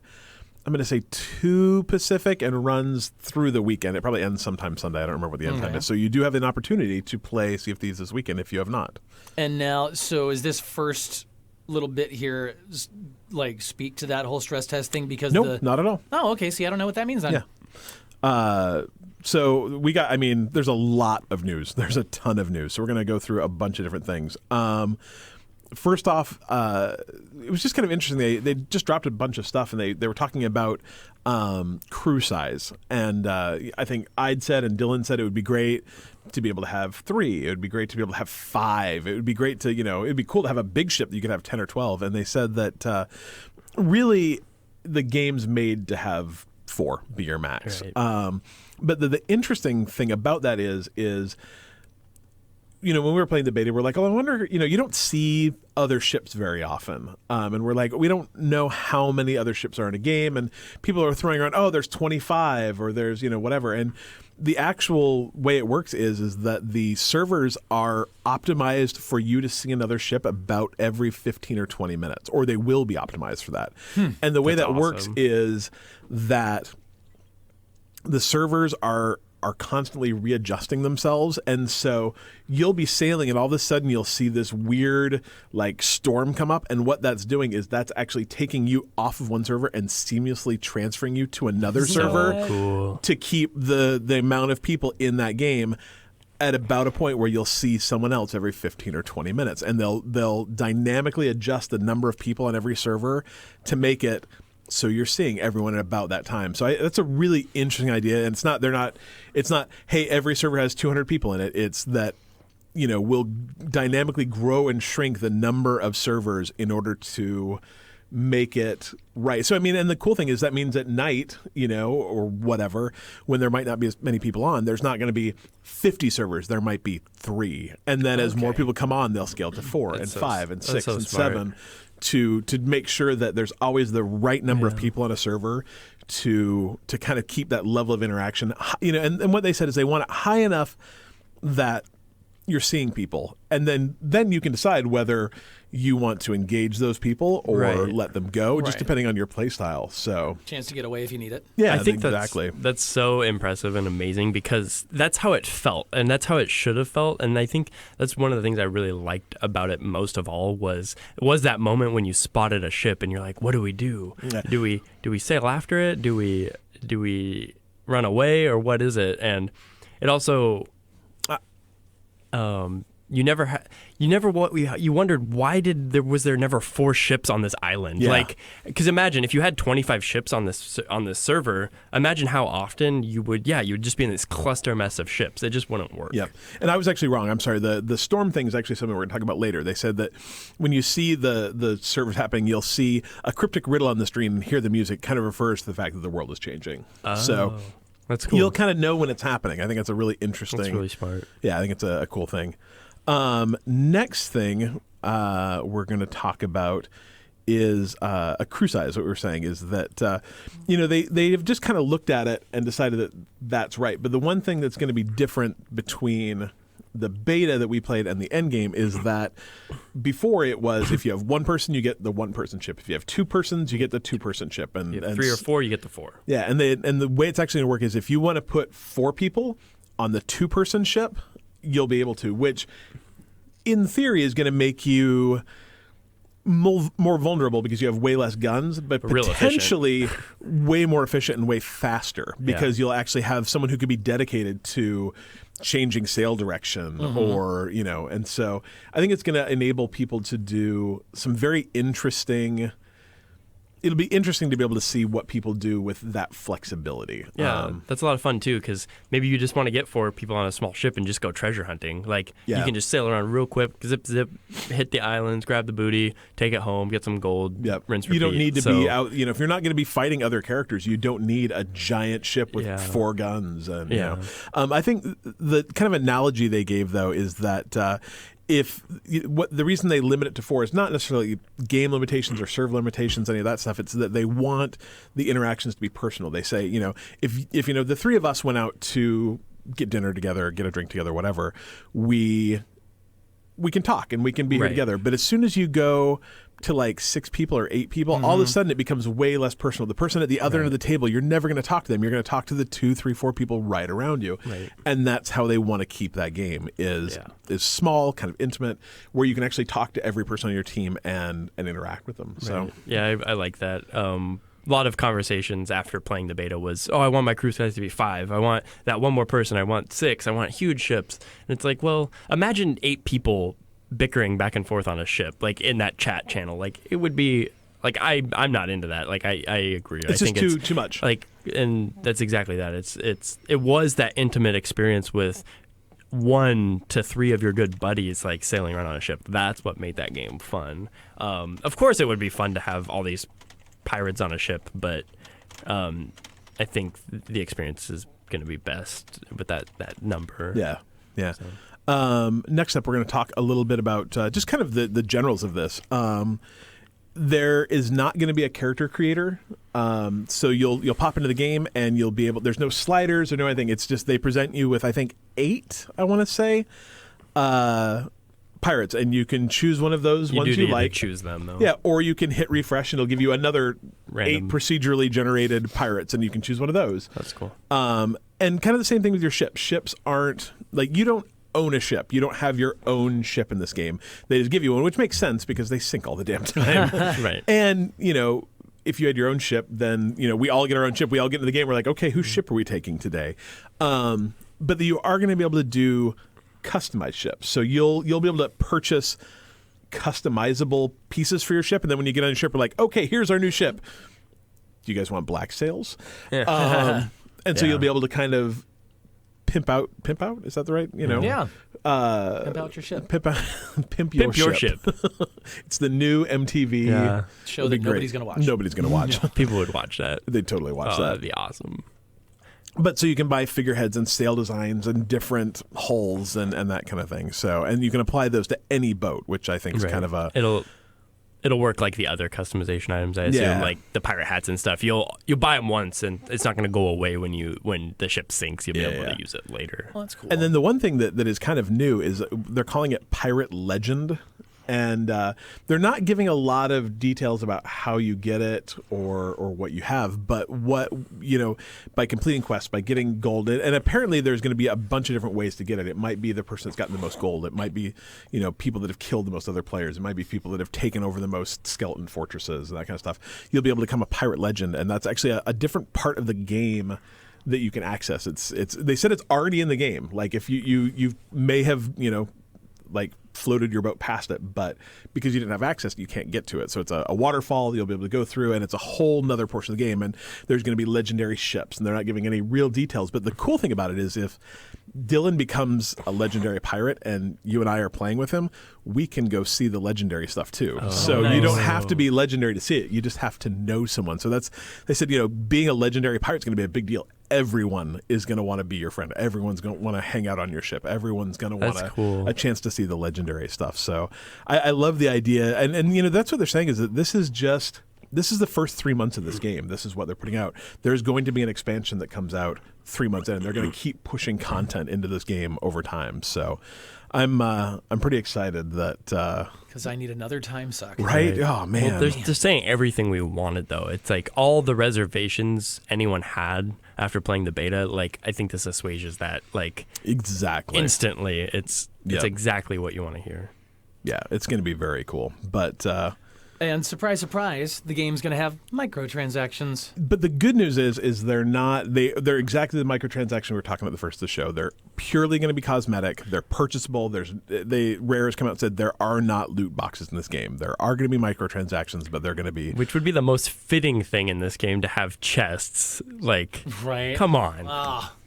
I'm going to say 2 Pacific and runs through the weekend. It probably ends sometime Sunday. I don't remember what the end time is. So you do have an opportunity to play Sea of Thieves this weekend if you have not. And now, so is this first little bit here like speak to that whole stress test thing? Because Nope, not at all. Oh, okay. See, I don't know what that means then. Yeah. So we got, there's a lot of news. There's a ton of news. So we're going to go through a bunch of different things. First off, it was just kind of interesting. They just dropped a bunch of stuff, and they were talking about crew size. And I think I'd said and Dylan said it would be great to be able to have 3. It would be great to be able to have 5. It would be great to, it'd be cool to have a big ship that you could have 10 or 12. And they said that really the game's made to have 4 be your max. Right. But the interesting thing about that is when we were playing the beta, we're like, oh, I wonder, you don't see other ships very often. And we're like, we don't know how many other ships are in a game. And people are throwing around, oh, there's 25 or there's, whatever. And the actual way it works is that the servers are optimized for you to see another ship about every 15 or 20 minutes, or they will be optimized for that. And the way that works is that the servers are constantly readjusting themselves, and so you'll be sailing and all of a sudden you'll see this weird like storm come up, and what that's doing is that's actually taking you off of one server and seamlessly transferring you to another server Cool. to keep the amount of people in that game at about a point where you'll see someone else every 15 or 20 minutes, and they'll dynamically adjust the number of people on every server to make it so you're seeing everyone at about that time. So that's a really interesting idea. And it's not, hey, every server has 200 people in it. It's that, we'll dynamically grow and shrink the number of servers in order to make it right. So, and the cool thing is that means at night, or whatever, when there might not be as many people on, there's not going to be 50 servers. There might be 3. And then as more people come on, they'll scale to 4 and 5 and 6 and smart. 7. To make sure that there's always the right number of people on a server to kind of keep that level of interaction. And what they said is they want it high enough that you're seeing people, and then you can decide whether you want to engage those people or let them go, just depending on your play style. So chance to get away if you need it. Yeah, I think exactly. That's so impressive and amazing because that's how it felt, and that's how it should have felt. And I think that's one of the things I really liked about it most of all was that moment when you spotted a ship and you're like, what do we do? Yeah. Do we sail after it? Do we run away, or what is it? And it also you wondered why was there never 4 ships on this island? Yeah. Like, because imagine if you had 25 ships on this server, imagine how often you would just be in this cluster mess of ships. It just wouldn't work. Yeah, and I was actually wrong. I'm sorry. The storm thing is actually something we're going to talk about later. They said that when you see the servers happening, you'll see a cryptic riddle on the screen and hear the music. Kind of refers to the fact that the world is changing. So that's cool. You'll kind of know when it's happening. I think that's a really interesting. That's really smart. Yeah, I think it's a cool thing. Next thing we're going to talk about is a crew size. What we were saying is that they've just kind of looked at it and decided that that's right. But the one thing that's going to be different between the beta that we played and the end game is that before it was if you have 1 person, you get the 1-person ship. If you have 2 persons, you get the 2-person ship. And, you have 3 or 4, you get the 4. Yeah, and the way it's actually going to work is if you want to put 4 people on the 2-person ship, you'll be able to, which in theory is going to make you more vulnerable because you have way less guns, but Real potentially way more efficient and way faster because you'll actually have someone who could be dedicated to changing sail direction or, and so I think it's going to enable people to do some very interesting. It'll be interesting to be able to see what people do with that flexibility. Yeah, that's a lot of fun too, because maybe you just want to get 4 people on a small ship and just go treasure hunting. Like, you can just sail around real quick, zip, zip, hit the islands, grab the booty, take it home, get some gold, rinse, repeat. You don't need to be out, if you're not going to be fighting other characters, you don't need a giant ship with 4 guns. And, I think the kind of analogy they gave, though, is that the reason they limit it to 4 is not necessarily game limitations or serve limitations, any of that stuff. It's that they want the interactions to be personal. They say, if the 3 of us went out to get dinner together, get a drink together, whatever, we can talk and we can be here together. But as soon as you go to like 6 people or 8 people, all of a sudden it becomes way less personal. The person at the other end of the table, you're never going to talk to them. You're going to talk to the 2, 3, 4 people right around you. Right. And that's how they want to keep that game is small, kind of intimate, where you can actually talk to every person on your team and interact with them. So yeah, I like that. A lot of conversations after playing the beta was, I want my crew size to be 5. I want that one more person. I want 6. I want huge ships. And it's like, well, imagine 8 people bickering back and forth on a ship, like in that chat channel. Like, it would be like, I'm not into that. Like, I agree. It's just too much. Like, and that's exactly that. It was that intimate experience with 1 to 3 of your good buddies, like sailing around on a ship. That's what made that game fun. Of course, it would be fun to have all these pirates on a ship, but I think the experience is going to be best with that number. Yeah. So. Next up, we're going to talk a little bit about just kind of the generals of this. There is not going to be a character creator, so you'll pop into the game and you'll be able. There's no sliders or no anything. It's just they present you with, I think, 8. I want to say pirates, and you can choose one of those ones you like. Choose them though. Yeah, or you can hit refresh and it'll give you another Random. 8 procedurally generated pirates, and you can choose one of those. That's cool. And kind of the same thing with your ships. Ships aren't like you don't own a ship. You don't have your own ship in this game. They just give you one, which makes sense because they sink all the damn time. Right. And, if you had your own ship, then, we all get our own ship. We all get into the game. We're like, okay, whose ship are we taking today? But you are going to be able to do customized ships. So you'll be able to purchase customizable pieces for your ship. And then when you get on your ship, we're like, okay, here's our new ship. Do you guys want black sails? Yeah. And so you'll be able to kind of pimp out, is that the right, pimp out your ship. Pimp your ship. It's the new MTV show that nobody's going to watch. Nobody's going to watch. People would watch that. They'd totally watch that. That'd be awesome. But so you can buy figureheads and sail designs and different hulls and that kind of thing. So, and you can apply those to any boat, which I think is kind of a... It'll work like the other customization items, I assume, like the pirate hats and stuff. You'll buy them once, and it's not going to go away when the ship sinks. You'll be able to use it later. Well, that's cool. And then the one thing that is kind of new is they're calling it Pirate Legend. And they're not giving a lot of details about how you get it or what you have, but by completing quests, by getting gold, and apparently there's going to be a bunch of different ways to get it. It might be the person that's gotten the most gold. It might be people that have killed the most other players. It might be people that have taken over the most skeleton fortresses and that kind of stuff. You'll be able to become a pirate legend, and that's actually a different part of the game that you can access. It's they said it's already in the game. Like if you may have like floated your boat past it, but because you didn't have access, you can't get to it. So it's a waterfall you'll be able to go through, and it's a whole nother portion of the game, and there's going to be legendary ships, and they're not giving any real details. But the cool thing about it is if Dylan becomes a legendary pirate and you and I are playing with him, we can go see the legendary stuff too. So nice. You don't have to be legendary to see it. You just have to know someone. So they said, being a legendary pirate is going to be a big deal. Everyone is going to want to be your friend. Everyone's going to want to hang out on your ship. Everyone's going to want a chance to see the legendary stuff. So I love the idea. And that's what they're saying is that this is the first 3 months of this game. This is what they're putting out. There's going to be an expansion that comes out 3 months in, and they're going to keep pushing content into this game over time. So I'm pretty excited that because I need another time suck. Right? Oh man. Well, they're saying everything we wanted though. It's like all the reservations anyone had after playing the beta. Like I think this assuages that like exactly instantly. It's exactly what you want to hear. Yeah, it's going to be very cool. But And surprise, surprise, the game's going to have microtransactions. But the good news is they're not. They're exactly the microtransaction we were talking about the first of the show. They're purely going to be cosmetic. They're purchasable. Rare has come out and said there are not loot boxes in this game. There are going to be microtransactions, but they're going to be. Which would be the most fitting thing in this game to have chests. Like, right? Come on.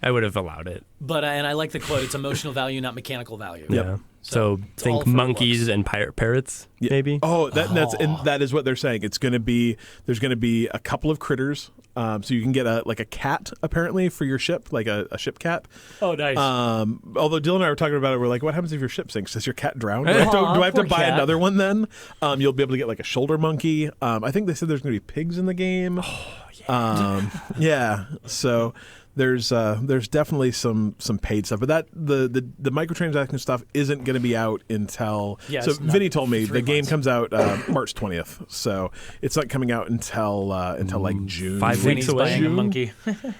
I would have allowed it. But and I like the quote. It's emotional value, not mechanical value. Yeah. So think monkeys and parrots, maybe. Oh, that is what they're saying. It's going to be there's going to be a couple of critters. So you can get a cat apparently for your ship, like a ship cat. Oh, nice. Although Dylan and I were talking about it, we're like, what happens if your ship sinks? Does your cat drown? Do I have to buy another one then? You'll be able to get like a shoulder monkey. I think they said there's going to be pigs in the game. Oh, yeah. Yeah. So. There's definitely some paid stuff, but the microtransaction stuff isn't going to be out until. So Vinny told me the game comes out March 20th, so it's not coming out until like June. 5 weeks away. Buying a monkey.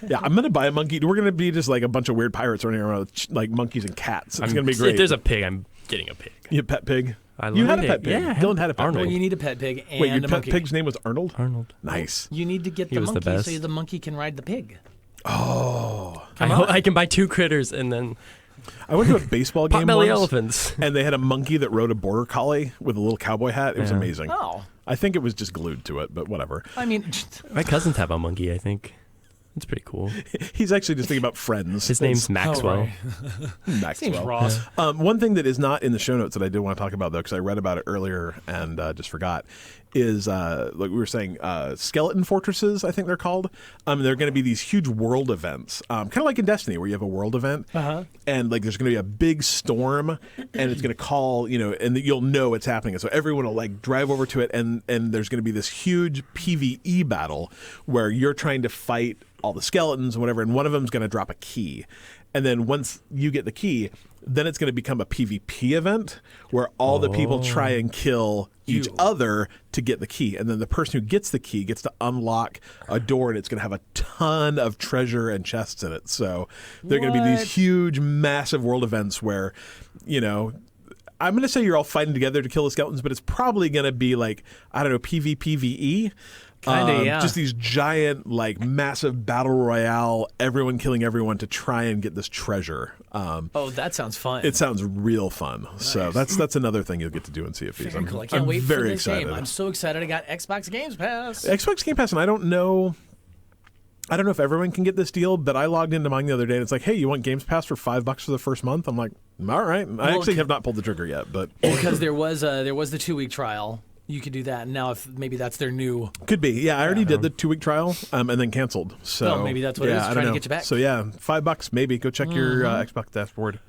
Yeah, I'm going to buy a monkey. We're going to be just like a bunch of weird pirates running around with like monkeys and cats. It's going to be great. If there's a pig, I'm getting a pig. You have a pet pig? You had a pet pig. Yeah, Dylan had a pet Arnold. pig. Well, you need a pet pig and Wait, your a pet monkey. pig's name was Arnold? Arnold. Nice. You need to get the was the monkey best. so the monkey can ride the pig. Oh. I can buy 2 critters and then I went to a baseball game potbelly once, elephants. and they had a monkey that rode a border collie with a little cowboy hat. It was amazing. Oh. I think it was just glued to it, but whatever. I mean, My cousins have a monkey, I think. It's pretty cool. He's actually just thinking about friends. His name's Maxwell. Seems Maxwell. Ross. One thing that is not in the show notes that I did want to talk about, though, because I read about it earlier and just forgot, is like we were saying, skeleton fortresses, I think they're called. They're going to be these huge world events, kind of like in Destiny, where you have a world event, and like there's going to be a big storm, and it's going to call, and you'll know it's happening. And so everyone will like drive over to it, and there's going to be this huge PvE battle where you're trying to fight all the skeletons and whatever, and one of them's going to drop a key. And then once you get the key, then it's going to become a PvP event where all the people try and kill each other to get the key. And then the person who gets the key gets to unlock a door, and it's going to have a ton of treasure and chests in it. So they're going to be these huge, massive world events where, I'm going to say you're all fighting together to kill the skeletons, but it's probably going to be like, I don't know, PvPvE. Kinda, yeah. Just these giant, like, massive battle royale, everyone killing everyone to try and get this treasure. That sounds fun. It sounds real fun. Nice. So that's another thing you'll get to do in Sea of Thieves. Very cool. I can't wait very for this excited. game. I'm so excited. I got Xbox Games Pass. Xbox Game Pass, and I don't know if everyone can get this deal, but I logged into mine the other day, and it's like, hey, you want Games Pass for $5 for the first month? I'm like, all right. I actually have not pulled the trigger yet, but because there was the 2-week trial. You could do that. And now if maybe that's their new... Could be. Yeah, I already did the 2-week trial and then canceled. So maybe that's what it is, trying to get you back. So yeah, $5 maybe. Go check your Xbox dashboard.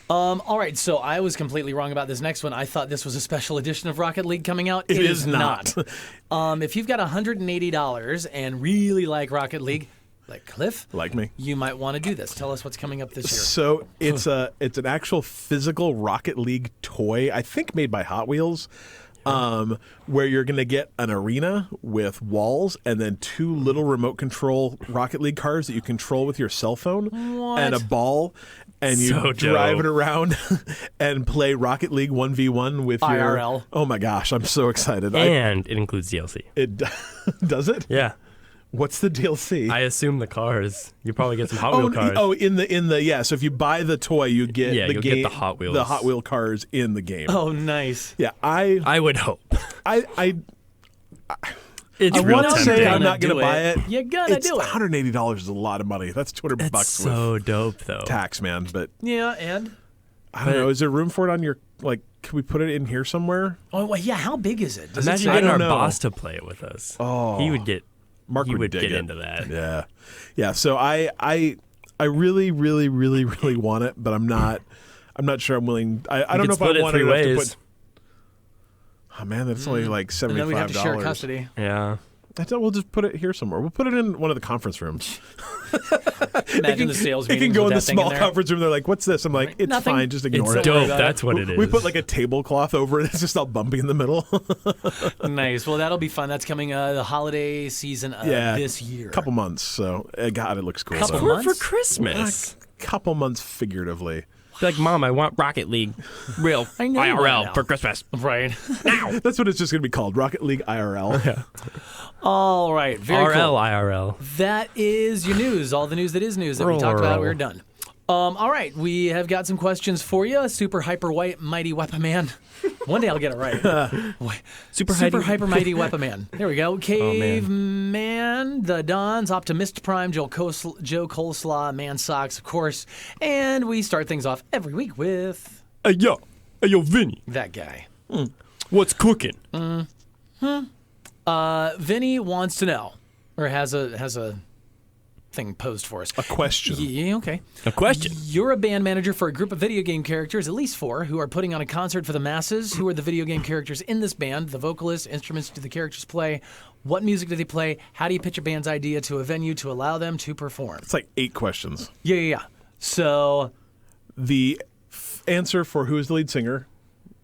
All right, so I was completely wrong about this next one. I thought this was a special edition of Rocket League coming out. It is not. If you've got $180 and really like Rocket League, like Cliff, like me, you might want to do this. Tell us what's coming up this year. So it's an actual physical Rocket League toy, I think made by Hot Wheels. Where you're going to get an arena with walls and then 2 little remote control Rocket League cars that you control with your cell phone and a ball, and you drive it around and play Rocket League 1v1 with IRL. your... Oh my gosh, I'm so excited. And it includes DLC. It does it? Yeah. What's the DLC? I assume the cars. You probably get some Hot Wheel cars. In the yeah. So if you buy the toy, you get get the Hot Wheels, the Hot Wheel cars in the game. Oh, nice. Yeah, I would hope. It's real want to tempting. say I'm not going to buy it. You're gonna do it. $180 is a lot of money. That's $200 It's so dope, though. Tax, man. But Yeah, and I don't know. Is there room for it on your Can we put it in here somewhere? oh well, yeah. How big is it? Does Imagine it getting I our don't know. boss to play it with us. Oh, He would get. Mark he would dig get it. into that. Yeah. So I really, really, really, really want it, but I'm not sure I'm willing. I don't know if I want it enough ways. to put. Oh man, that's only like $75. And then we have to share custody. Yeah. We'll just put it here somewhere. We'll put it in one of the conference rooms. Imagine the sales It meetings can go with in the that thing small there. conference room. They're like, "What's this?" I'm like, "It's Nothing. fine. Just ignore It's it." dope. That's what it is. We put like a tablecloth over it. It's just all bumpy in the middle. Nice. Well, that'll be fun. That's coming the holiday season of this year. Couple months. So God, it looks cool. Couple though. months? For Christmas. Couple months figuratively. Be like, Mom, I want Rocket League real I know you want it IRL now. for Christmas. Right. That's what it's just going to be called, Rocket League IRL. All right. Very RL, cool. IRL. That is your news. All the news that is news that we talked about. We're done. All right. We have got some questions for you. Super hyper white mighty weapon man. One day I'll get it right. Super hyper mighty weapon man. There we go. Caveman, the Dons, Optimist Prime, Joe Coleslaw, Man Socks, of course. And we start things off every week with Hey, yo, Vinny. that guy. What's cooking? Vinny wants to know, or has a thing posed for us. A question. Yeah, okay. A question. You're a band manager for a group of video game characters, at least 4, who are putting on a concert for the masses. Who are the video game characters in this band? The vocalists, instruments do the characters play? What music do they play? How do you pitch a band's idea to a venue to allow them to perform? It's like 8 questions. Yeah. So, The answer for who is the lead singer.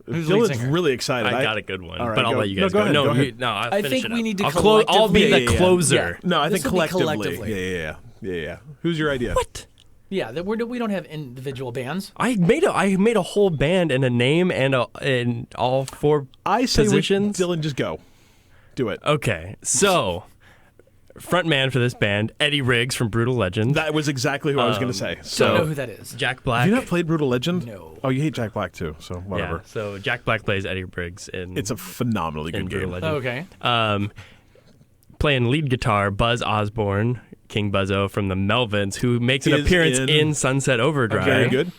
Who's the lead Dylan's singer? really excited. I got a good one, All right, but I'll go. let you No, guys go go. ahead, No, go ahead. I'll I finish think it we up. need to I'll be the collectively- closer. No, I This think will be collectively. collectively. Yeah. Who's your idea? What? yeah, that we don't have individual bands. I made a whole band and a name and all 4 I say positions. Dylan, just go. Do it. Okay, so front man for this band, Eddie Riggs from Brutal Legend. That was exactly who I was going to say. Don't So- know who that is. Jack Black. Have you not played Brutal Legend? No. Oh, you hate Jack Black too, so whatever. Yeah, so Jack Black plays Eddie Riggs in It's a phenomenally in good Brutal game. Legend. Okay. Playing lead guitar, Buzz Osborne, King Buzzo from the Melvins, who makes an Is appearance in- in Sunset Overdrive. Very good.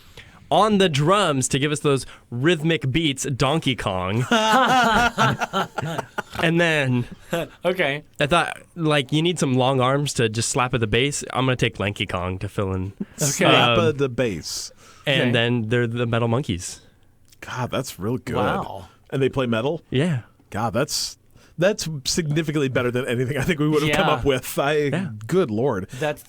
On the drums to give us those rhythmic beats, Donkey Kong. And then Okay. I thought, like, you need some long arms to just slap at the bass. I'm going to take Lanky Kong to fill in. Slap the bass. And Okay. then they're the Metal Monkeys. God, that's real good. Wow. And they play metal? Yeah. God, that's significantly better than anything I think we would have come Yeah. up with. Good Lord. That's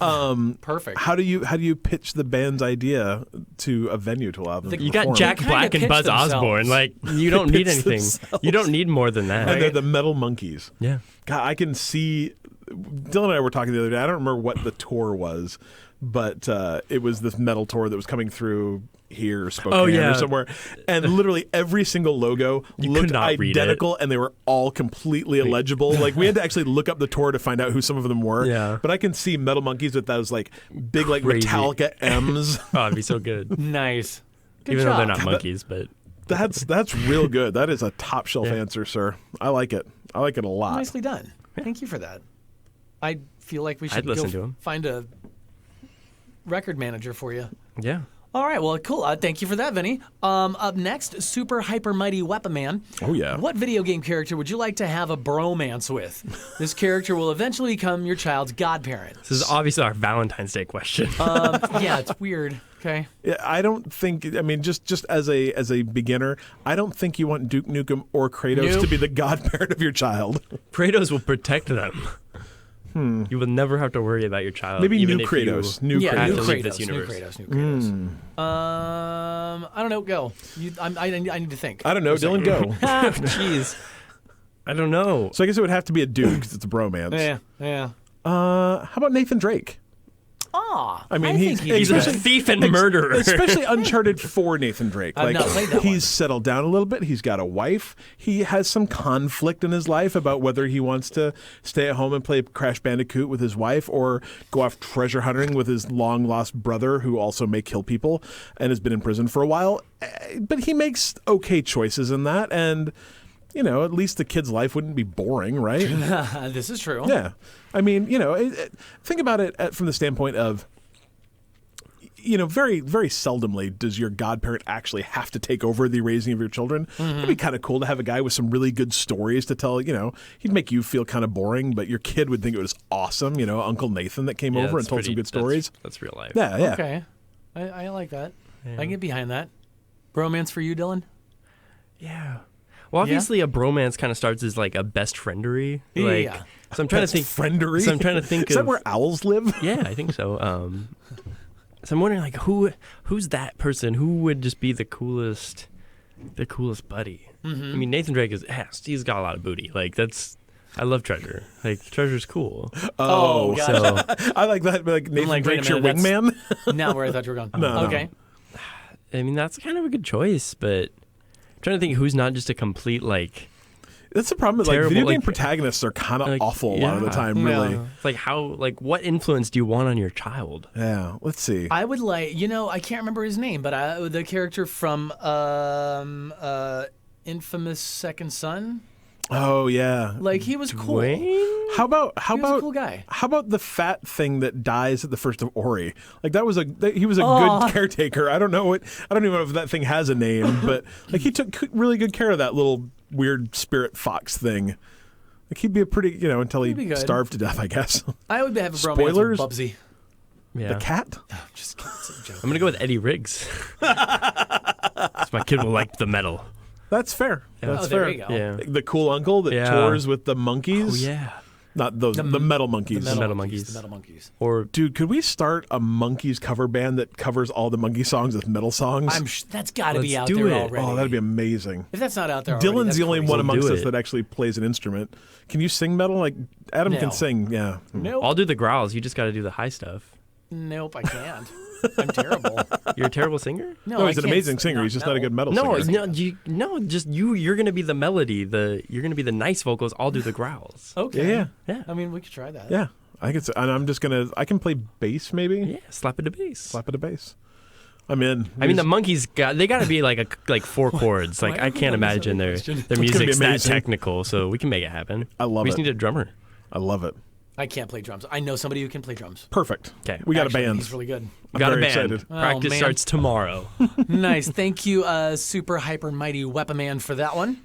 perfect. How do you pitch the band's idea to a venue to allow them to You perform? got Jack They kinda Black and pitch Buzz themselves. Osborne. Like, you don't need pitch anything. themselves. You don't need more than that. And they're the Metal Monkeys. Yeah. God, I can see. Dylan and I were talking the other day. I don't remember what the tour was, but it was this metal tour that was coming through here, Spokane, yeah. or somewhere. And literally every single logo You looked could not read it. identical, and they were all completely illegible. Like, we had to actually look up the tour to find out who some of them were. Yeah. But I can see Metal Monkeys with those like big, like Crazy. Metallica M's. Oh, it'd be so good. Nice. Good Even though job. they're not monkeys, but That's real good. That is a top shelf Yeah. answer, sir. I like it. I like it a lot. Nicely done. Thank you for that. I feel like we should I'd listen go to him. find a record manager for you. yeah. All right, well, cool. Thank you for that, Vinny. Up next, Super Hyper Mighty Weapon Man. Oh, yeah. What video game character would you like to have a bromance with? This character will eventually become your child's godparent. This is obviously our Valentine's Day question. Yeah, it's weird. Okay. Yeah, I don't think. I mean, just as a beginner, I don't think you want Duke Nukem or Kratos Nope. to be the godparent of your child. Kratos will protect them. You will never have to worry about your child. Maybe even new if Kratos. You, New Yeah, have new to Kratos. leave this Kratos, new universe. Kratos, new Kratos. I don't know. Go. I need to think. I don't know. Dylan, go. Jeez. I don't know. So I guess it would have to be a Duke because it's a bromance. Yeah. How about Nathan Drake? I mean, think He's a thief and murderer. Especially Uncharted 4 Nathan Drake. I've Like, not played that he's one. settled down a little bit. He's got a wife. He has some conflict in his life about whether he wants to stay at home and play Crash Bandicoot with his wife or go off treasure hunting with his long-lost brother who also may kill people and has been in prison for a while. But he makes okay choices in that, and at least the kid's life wouldn't be boring, right? This is true. Yeah. I mean, think about it from the standpoint of, very, very seldomly does your godparent actually have to take over the raising of your children. It'd be kind of cool to have a guy with some really good stories to tell. He'd make you feel kind of boring, but your kid would think it was awesome. Uncle Nathan that came over and told some good stories. That's real life. Yeah, yeah. Okay. I like that. I can get behind that. Bromance for you, Dylan? Yeah. Well, obviously, a bromance kind of starts as like a best friendery. Yeah. So I'm trying That's to think. friendery. So I'm trying to think Is of. that where owls live? Yeah, I think so. So I'm wondering, like, who's that person? Who would just be the coolest buddy? Mm-hmm. I mean, Nathan Drake he's got a lot of booty. Like, I love Treasure. Like, Treasure's cool. Oh, So I like that. Like Nathan like, wait a Drake's your minute, wingman. Not where I thought you were going. No. Okay. I mean, that's kind of a good choice, but I'm trying to think who's not just a complete, like... That's the problem. Like Terrible, video game like- protagonists are kind of like, awful a lot of the yeah. time. Really. Yeah. Like, what influence do you want on your child? Yeah. Let's see. I would like, I can't remember his name, but the character from Infamous Second Son, Oh yeah. like he was cool. Dwayne? How about He was a cool guy. How about the fat thing that dies at the first of Ori? Like he was a Aw. good caretaker. I don't even know if that thing has a name, but like he took really good care of that little weird spirit fox thing. Like he'd be a pretty, until He'd be he good. starved to death, I guess. I would have a bromance Spoilers? with Bubsy. Yeah. The cat? Just kidding, it's a joke. I'm going to go with Eddie Riggs. 'Cause my kid will like the metal. That's fair. That's Oh, fair. there you go. Yeah. The cool uncle that Yeah. tours with the monkeys. Oh, yeah. Not those, the metal monkeys. The metal monkeys. The metal monkeys. Or Dude, could we start a monkeys cover band that covers all the monkey songs with metal songs? That's got to be Let's out do there it. already. Oh, that'd be amazing. If that's not out there already, Dylan's that's the only crazy. one We'll amongst do us it. that actually plays an instrument. Can you sing metal? Like Adam No. can sing. Yeah. Nope. I'll do the growls. You just got to do the high stuff. Nope, I can't. I'm terrible. You're a terrible singer? No, I he's an can't amazing s- singer. He's just not a good metal No, singer. just you're gonna be the melody. You're gonna be the nice vocals. I'll do the growls. Okay. Yeah, Yeah. I mean, we could try that. yeah. I can. And I'm just gonna. I can play bass, maybe. Yeah, slap it to bass. Slap it a bass. I'm in. I mean, the monkeys got to be like four chords. Like Why I are we can't always imagine having their a question? their It's gonna be music's that amazing. technical. So we can make it happen. I love We just it. need a drummer. I love it. I can't play drums. I know somebody who can play drums. Perfect. 'Kay. We got Actually, a band. He's really good. I'm Got a very band. excited. Oh, Practice man. starts tomorrow. Nice. Thank you, Super Hyper Mighty Weapaman, for that one.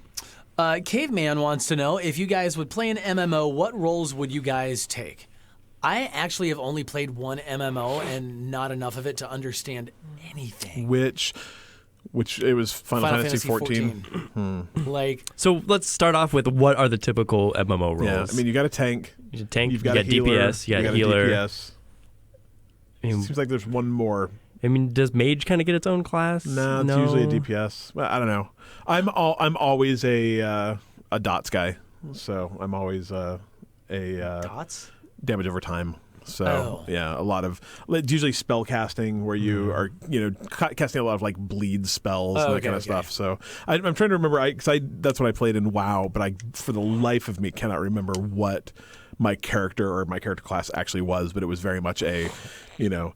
Caveman wants to know, if you guys would play an MMO, what roles would you guys take? I actually have only played one MMO and not enough of it to understand anything. Which it was Final Fantasy 14. Like, So let's start off with what are the typical MMO roles? Yeah. I mean, you got a tank. you should tank. You've got you a got healer. DPS. You got a healer. DPS. Seems like there's one more. I mean, does mage kind of get its own class? No, it's usually a DPS. Well, I don't know. I'm always a dots guy, so I'm always a dots? damage over time. So Oh. yeah, a lot of it's usually spell casting where you are casting a lot of like bleed spells and that okay, kind of okay. stuff. So I'm trying to remember because that's what I played in WoW, but I for the life of me cannot remember what my character or my character class actually was, but it was very much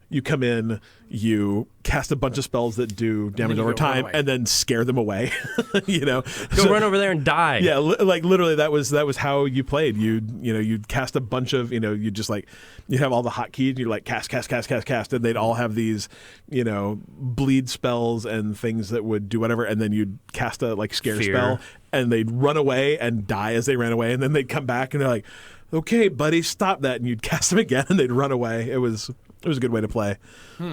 you come in, you cast a bunch of spells that do damage you over go run time, away. and then scare them away. Go So- run over there and die. yeah, like literally, that was how you played. You'd cast a bunch of you just like you'd have all the hotkeys. And you'd like cast, and they'd all have these bleed spells and things that would do whatever. And then you'd cast a like scare Fear. spell, and they'd run away and die as they ran away. And then they'd come back and they're like, "Okay, buddy, stop that!" And you'd cast them again, and they'd run away. It was a good way to play.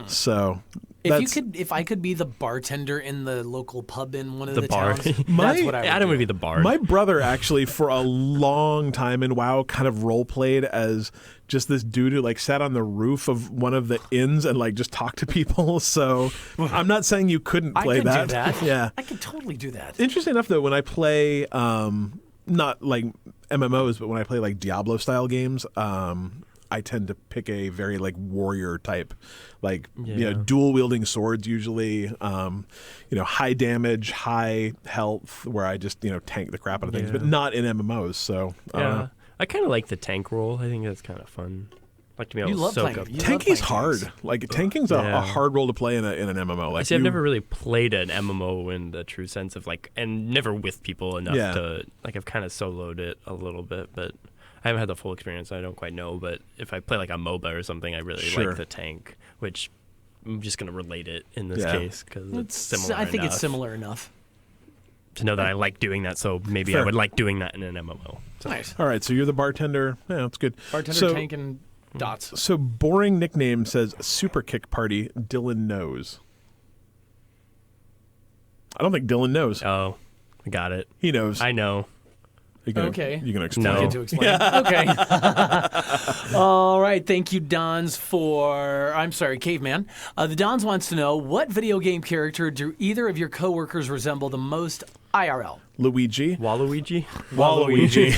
So If I could be the bartender in the local pub in one of the bar. towns, that's My- what I would Adam do. would be the bard. My brother actually, for a long time in WoW, kind of role played as just this dude who like sat on the roof of one of the inns and like just talked to people. So I'm not saying you couldn't I play could that. do that. Yeah. I could totally do that. Interesting enough though, when I play not like MMOs, but when I play like Diablo style games, I tend to pick a very like warrior type, like Yeah. dual wielding swords usually, high damage, high health, where I just tank the crap out of things, Yeah. but not in MMOs. So I don't yeah, know. I kind of like the tank role. I think that's kind of fun. Like to be able You to love soak playing- up. you love Tanking's playing hard. tanks. Like tanking's a Yeah. hard role to play in an MMO. Like See, I've never really played an MMO in the true sense of like, and never with people enough Yeah. to like. I've kind of soloed it a little bit, but I haven't had the full experience. I don't quite know. But if I play like a MOBA or something, I really Sure. like the tank, which I'm just gonna relate it in this Yeah. case because it's similar. I think it's enough similar enough. to know that I like doing that. So maybe I Fair. would like doing that in an MMO. So Nice. All right, so you're the bartender. Yeah, that's good. Bartender, so, tank, and dots. So boring nickname says Super Kick Party. Dylan knows. I don't think Dylan knows. Oh, I got it. He knows. I know. You can, Okay. You can explain. No. Get to explain. Okay. All right. Thank you, Dons, Caveman. The Dons wants to know, what video game character do either of your coworkers resemble the most IRL? Luigi. Waluigi? Waluigi.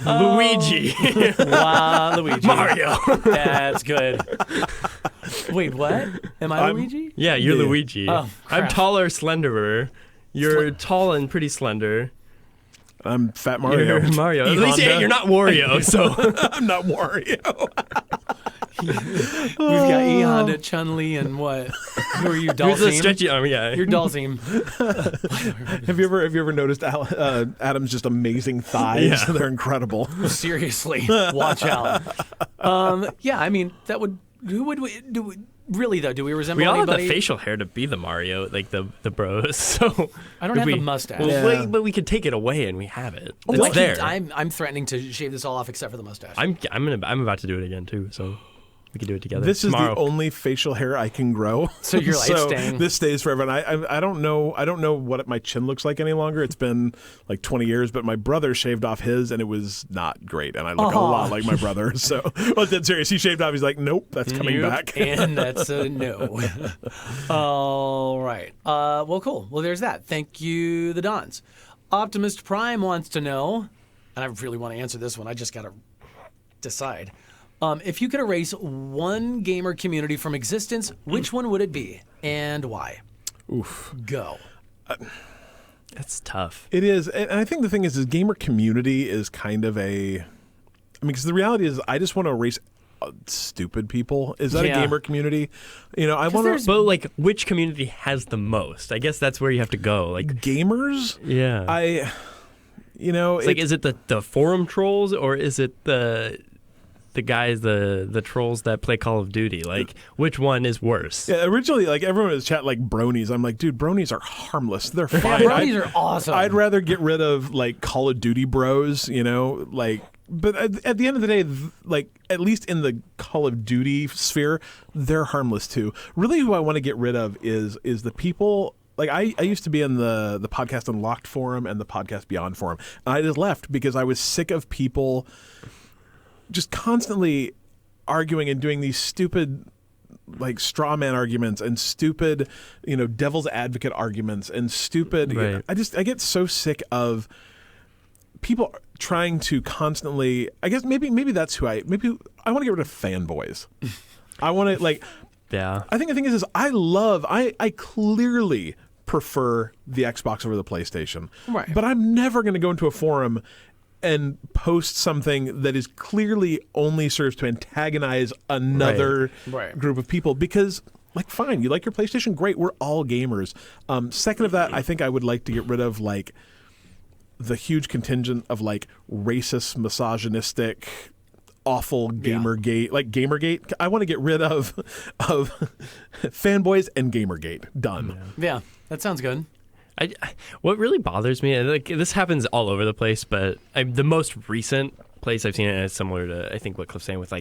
Luigi. Wow, Luigi. Mario. That's good. Wait, what? Am I Luigi? Yeah, you're Yeah. Luigi. Oh, I'm crap. taller, slenderer. You're tall and pretty slender. I'm Fat Mario. You're Mario. At least E-Honda. you're not Wario, so I'm not Wario. We've got E-Honda, Chun-Li, and what? Who are you, who's the Dalsim? stretchy arm guy? You're Dalsim. Have you ever noticed Adam's just amazing thighs? Yeah. They're incredible. Seriously, watch out. Yeah, I mean, that would. Who would we do? Really though, do we resemble We all have anybody? the facial hair to be the Mario, like the bros. So I don't if have we, the mustache. Well, Yeah. wait, but we could take it away and we have it. Oh, It's I there. can't- I'm threatening to shave this all off except for the mustache. I'm about to do it again too. So we could do it together. This is tomorrow. the only facial hair I can grow. So you're like, it's staying. This stays forever. And I don't know what my chin looks like any longer. It's been like 20 years, but my brother shaved off his and it was not great. And I look a lot like my brother. So, well, dead serious. He shaved off. He's like, nope, that's coming Nope, back. and that's a no. All right. Well, cool. Well, there's that. Thank you, the Dons. Optimist Prime wants to know, and I really want to answer this one. I just got to decide. If you could erase one gamer community from existence, which one would it be and why? Oof. Go. That's tough. It is. And I think the thing is gamer community is kind of a. I mean, because the reality is I just want to erase stupid people. Is that Yeah. a gamer community? You know, I want there's- to. But like, which community has the most? I guess that's where you have to go. Like, Gamers? yeah. It's Like, is it the forum trolls or is it the guys, the trolls that play Call of Duty? Like, which one is worse? Yeah, originally, like everyone was chat like bronies. I'm like, dude, bronies are harmless. They're Yeah, fine. bronies are awesome. I'd rather get rid of like Call of Duty bros, like. But at the end of the day, like at least in the Call of Duty sphere, they're harmless too. Really, who I want to get rid of is the people. Like I used to be in the Podcast Unlocked forum and the Podcast Beyond forum, and I just left because I was sick of people just constantly arguing and doing these stupid like straw man arguments and stupid, devil's advocate arguments and stupid. Right. I get so sick of people trying to constantly. I guess maybe that's who I want to get rid of fanboys. I want to Yeah. I think the thing is I clearly prefer the Xbox over the PlayStation. Right. But I'm never going to go into a forum and post something that is clearly only serves to antagonize another Right. group of people because fine, you like your PlayStation, great, we're all gamers. Second of that, I think I would like to get rid of the huge contingent of racist, misogynistic, awful Gamergate, Gamergate. I want to get rid of fanboys and Gamergate. Done. Yeah, that sounds good. What really bothers me, and this happens all over the place, but the most recent place I've seen it is similar to I think what Cliff's saying with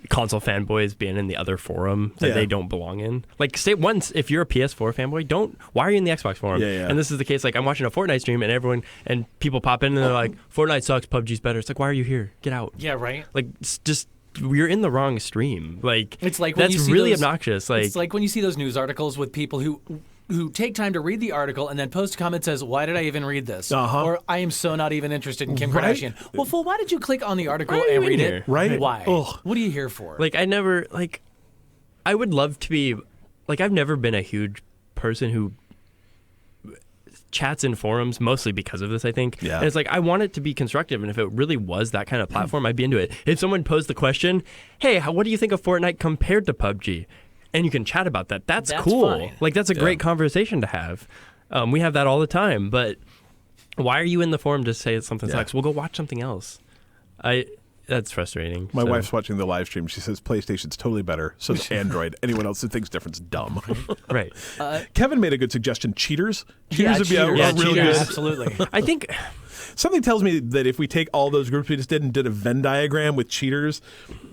console fanboys being in the other forum that Yeah. they don't belong in. Say once if you're a PS4 fanboy, why are you in the Xbox forum? Yeah. And this is the case. I'm watching a Fortnite stream and people pop in and they're like, Fortnite sucks, PUBG's better. It's why are you here? Get out. Yeah, right. It's just you're in the wrong stream. It's like when that's you see really those- obnoxious. It's like when you see those news articles with people who take time to read the article and then post a comment that says, why did I even read this? Uh-huh. Or I am so not even interested in Kim Right. Kardashian. Well, fool, why did you click on the article Why are you and in read here? it? Right. Why? Ugh. What are you here for? I never I would love to be I've never been a huge person who chats in forums mostly because of this, I think. Yeah. And it's I want it to be constructive, and if it really was that kind of platform, I'd be into it. If someone posed the question, hey, what do you think of Fortnite compared to PUBG? And you can chat about that. That's cool. fine. That's a great conversation to have. We have that all the time, but why are you in the forum to say something sucks? We'll go watch something else. That's frustrating. My So- wife's watching the live stream. She says PlayStation's totally better. So is Android. Anyone else who thinks different's dumb. Right. Kevin made a good suggestion. Cheaters. Yeah, Would be a cheaters. Yeah, real cheaters. good. Absolutely. I think Something tells me that if we take all those groups we just did and did a Venn diagram with cheaters,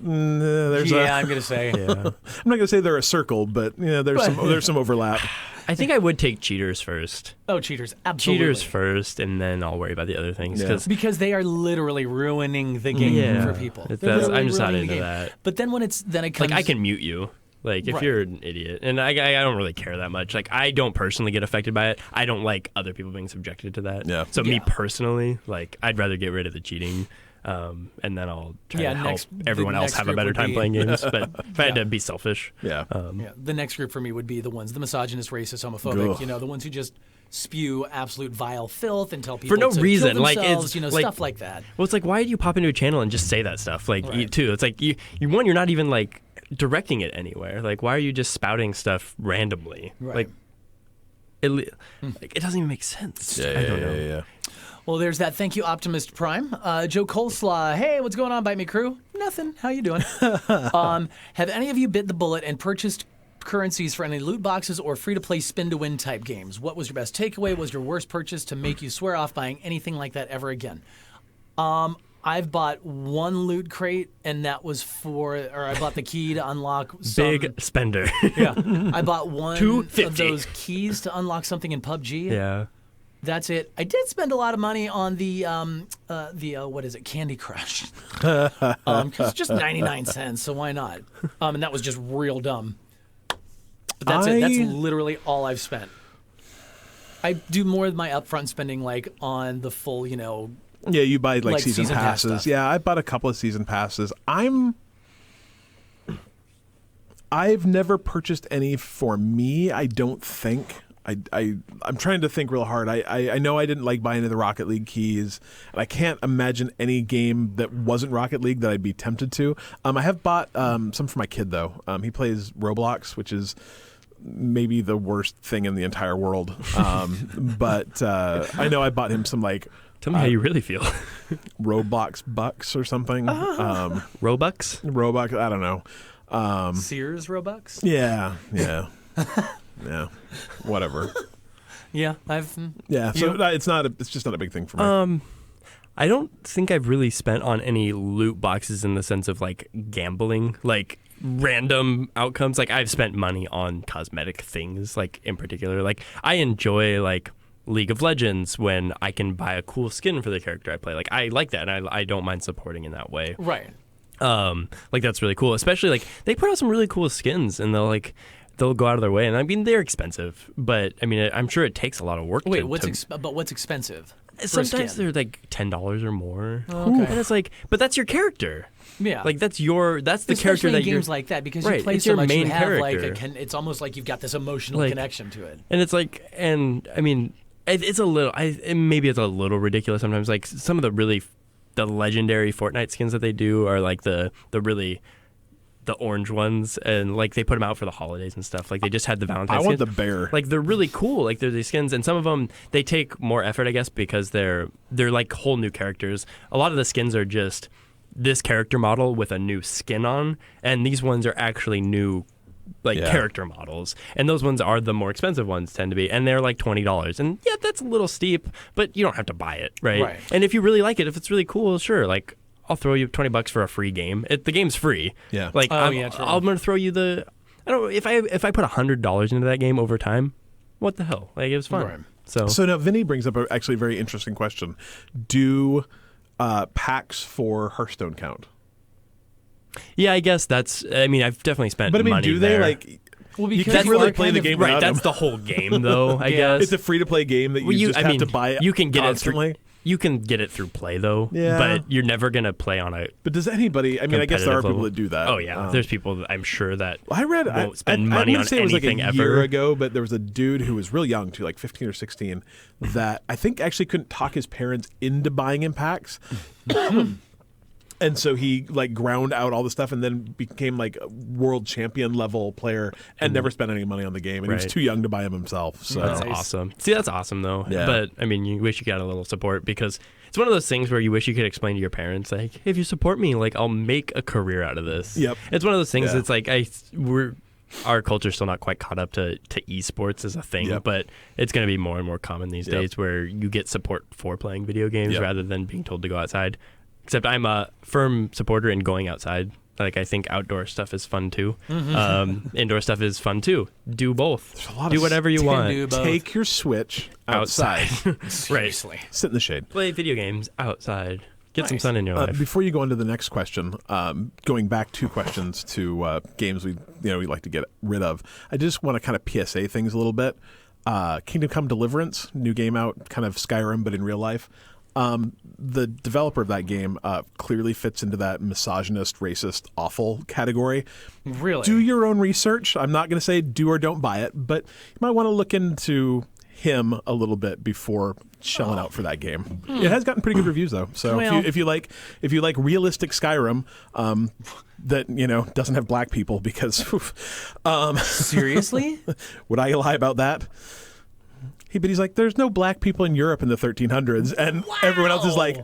there's I'm going to say. yeah. I'm not going to say they're a circle, but there's some overlap. I think I would take cheaters first. Oh, cheaters. Absolutely. Cheaters first, and then I'll worry about the other things. Yeah. 'Cause- Because they are literally ruining the game Yeah. for people. It They're does. literally I'm just not ruining the into game. that. But then when it comes I can mute you. If Right. you're an idiot, and I don't really care that much. I don't personally get affected by it. I don't like other people being subjected to that. Yeah. So me Yeah. personally, I'd rather get rid of the cheating. And then I'll try Yeah, to help next- the everyone else next have a group better would time be- playing games. But if I had Yeah. to be selfish, Yeah. Yeah, the next group for me would be the misogynist, racist, homophobic. Ugh. You know, the ones who just spew absolute vile filth and tell people no to reason, kill like, themselves, it's, you know, like- stuff like that. well, it's like, why do you pop into a channel and just say that stuff? Like, Right. too, it's like you're not even like directing it anywhere. Like, why are you just spouting stuff randomly? Right. Like, it doesn't even make sense. Yeah, I don't know. yeah. Well, there's that. Thank you, Optimist Prime. Joe Coleslaw. Hey, what's going on, Bite Me Crew? Nothing. How you doing? Have any of you bit the bullet and purchased currencies for any loot boxes or free-to-play spin-to-win type games? What was your best takeaway? What was your worst purchase to make you swear off buying anything like that ever again? I've bought one loot crate, and that was I bought the key to unlock some... Big spender. Yeah. I bought one of $2.50. those keys to unlock something in PUBG. Yeah. That's it. I did spend a lot of money on the what is it, Candy Crush? 'Cause it's just 99 cents, so why not? And that was just real dumb. But that's it. That's literally all I've spent. I do more of my upfront spending like on the full, you know. Yeah, you buy like Like season season pass passes. stuff. Yeah, I bought a couple of season passes. I've never purchased any for me. I don't think. I'm trying to think real hard. I know I didn't like buying the Rocket League keys, and I can't imagine any game that wasn't Rocket League that I'd be tempted to. I have bought some for my kid though. He plays Roblox, which is maybe the worst thing in the entire world. But I know I bought him some like Tell me how you really feel. Roblox bucks or something. Robux? Roblox, I don't know. Sears Robux? Yeah. Yeah, whatever. Yeah, Yeah, so it's just not a big thing for me. I don't think I've really spent on any loot boxes in the sense of like gambling, like random outcomes. Like I've spent money on cosmetic things, like in particular. Like I enjoy like League of Legends when I can buy a cool skin for the character I play. Like I like that, and I don't mind supporting in that way. right. Like that's really cool. Especially like they put out some really cool skins, and they'll go out of their way. And I mean they're expensive, but I mean I'm sure it takes a lot of work. Wait, to, what's expensive? for a Sometimes skin? they're like $10 or more. Okay. And it's like, but that's your character. Yeah. Like that's the Especially character in that games you're like that because Right, you play it's so your much, you main have character. it's almost like you've got this emotional Like- connection to it. And it's like, and I mean, it's a little, maybe it's a little ridiculous sometimes. Like some of the legendary Fortnite skins that they do are like the orange ones, and like they put them out for the holidays and stuff. Like they just had the Valentine's. I want skins. the bear. Like they're really cool. Like they're these skins, and some of them they take more effort, I guess, because they're like whole new characters. A lot of the skins are just this character model with a new skin on, and these ones are actually new character models, and those ones are the more expensive ones tend to be, and they're like $20. And yeah, that's a little steep, but you don't have to buy it, right? Right. And if you really like it, if it's really cool, sure, like I'll throw you $20 for a free game. The game's free. Yeah. Like Oh, yeah, true. I'm gonna throw you I don't know if I put $100 into that game over time, what the hell? Like it was fun. Right. So now Vinny brings up actually a very interesting question. Do packs for Hearthstone count? yeah, I guess that's. I mean, I've definitely spent. But I mean, money do they there. like? Well, You because can't really are play kind the of- game Right, without that's them. the whole game, though. I Yeah. guess It's a free to play game that you Well, just have to buy. You can get constantly. it through. You can get it through play though. Yeah. But you're never gonna play on a. But does anybody? I mean, I guess there are competitive people level. that do that. Oh yeah, there's people that I'm sure that I read. won't spend I'm money gonna on say it was like anything a ever. year ago, but there was a dude who was real young, too, like 15 or 16, that I think actually couldn't talk his parents into buying him packs. And so he like ground out all the stuff and then became like a world champion level player and never spent any money on the game. And he was Right. too young to buy them himself. So That's Nice. awesome. See, that's awesome though. Yeah. But I mean, you wish you got a little support because it's one of those things where you wish you could explain to your parents, like, if you support me, like, I'll make a career out of this. Yep. It's one of those things. Yeah. It's like our culture's still not quite caught up to esports as a thing, Yep. but it's going to be more and more common these Yep. days where you get support for playing video games Yep. rather than being told to go outside. Except I'm a firm supporter in going outside. Like I think outdoor stuff is fun too. Indoor stuff is fun too. Do both. There's a lot Do of whatever you Can want. do both. take your Switch outside, Seriously. sit in the shade. Play video games outside. Get some Nice. sun in your life. Before you go on to the next question, going back 2 questions to games we like to get rid of, I just want to kind of PSA things a little bit. Kingdom Come Deliverance, new game out, kind of Skyrim but in real life. The developer of that game clearly fits into that misogynist, racist, awful category. Really? Do your own research. I'm not going to say do or don't buy it, but you might want to look into him a little bit before shelling out for that game. It has gotten pretty good reviews though. So Well- if you like realistic Skyrim that doesn't have black people, because Seriously? would I lie about that? But he's like, there's no black people in Europe in the 1300s, and everyone else is like,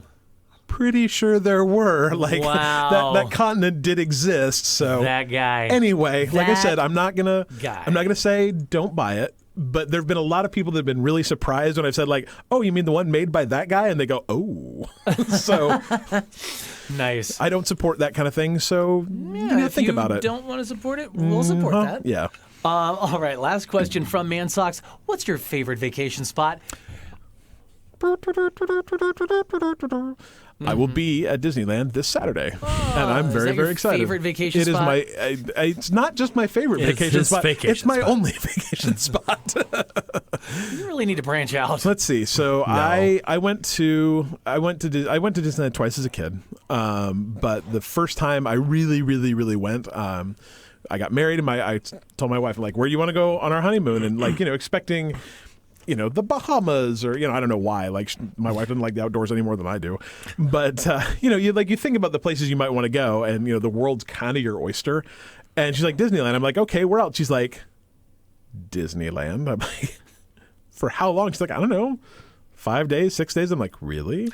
pretty sure there were. Like Wow. that continent did exist. So That guy. anyway, like I That said, I'm not gonna say don't buy it. But there have been a lot of people that have been really surprised when I've said, like, oh, you mean the one made by that guy? And they go, oh. So Nice. I don't support that kind of thing. So If think you about it. don't want to support it, we'll support that. Yeah. All right, last question from Mansocks. What's your favorite vacation spot? I will be at Disneyland this Saturday, and I'm is very, that your very excited. favorite vacation It is spot? my. It's not just my favorite It's vacation his spot. vacation it's my spot. only vacation spot. You really need to branch out. Let's see. So I went to Disneyland twice as a kid, but the first time I really, really, really went. I got married, and I told my wife, I'm like, where do you want to go on our honeymoon? And expecting. The Bahamas, or I don't know why. Like my wife doesn't like the outdoors any more than I do, but you think about the places you might want to go, and the world's kind of your oyster. And she's like, Disneyland. I'm like, okay, where else? She's like, Disneyland. I'm like, for how long? She's like, I don't know, 5 days, 6 days. I'm like, really?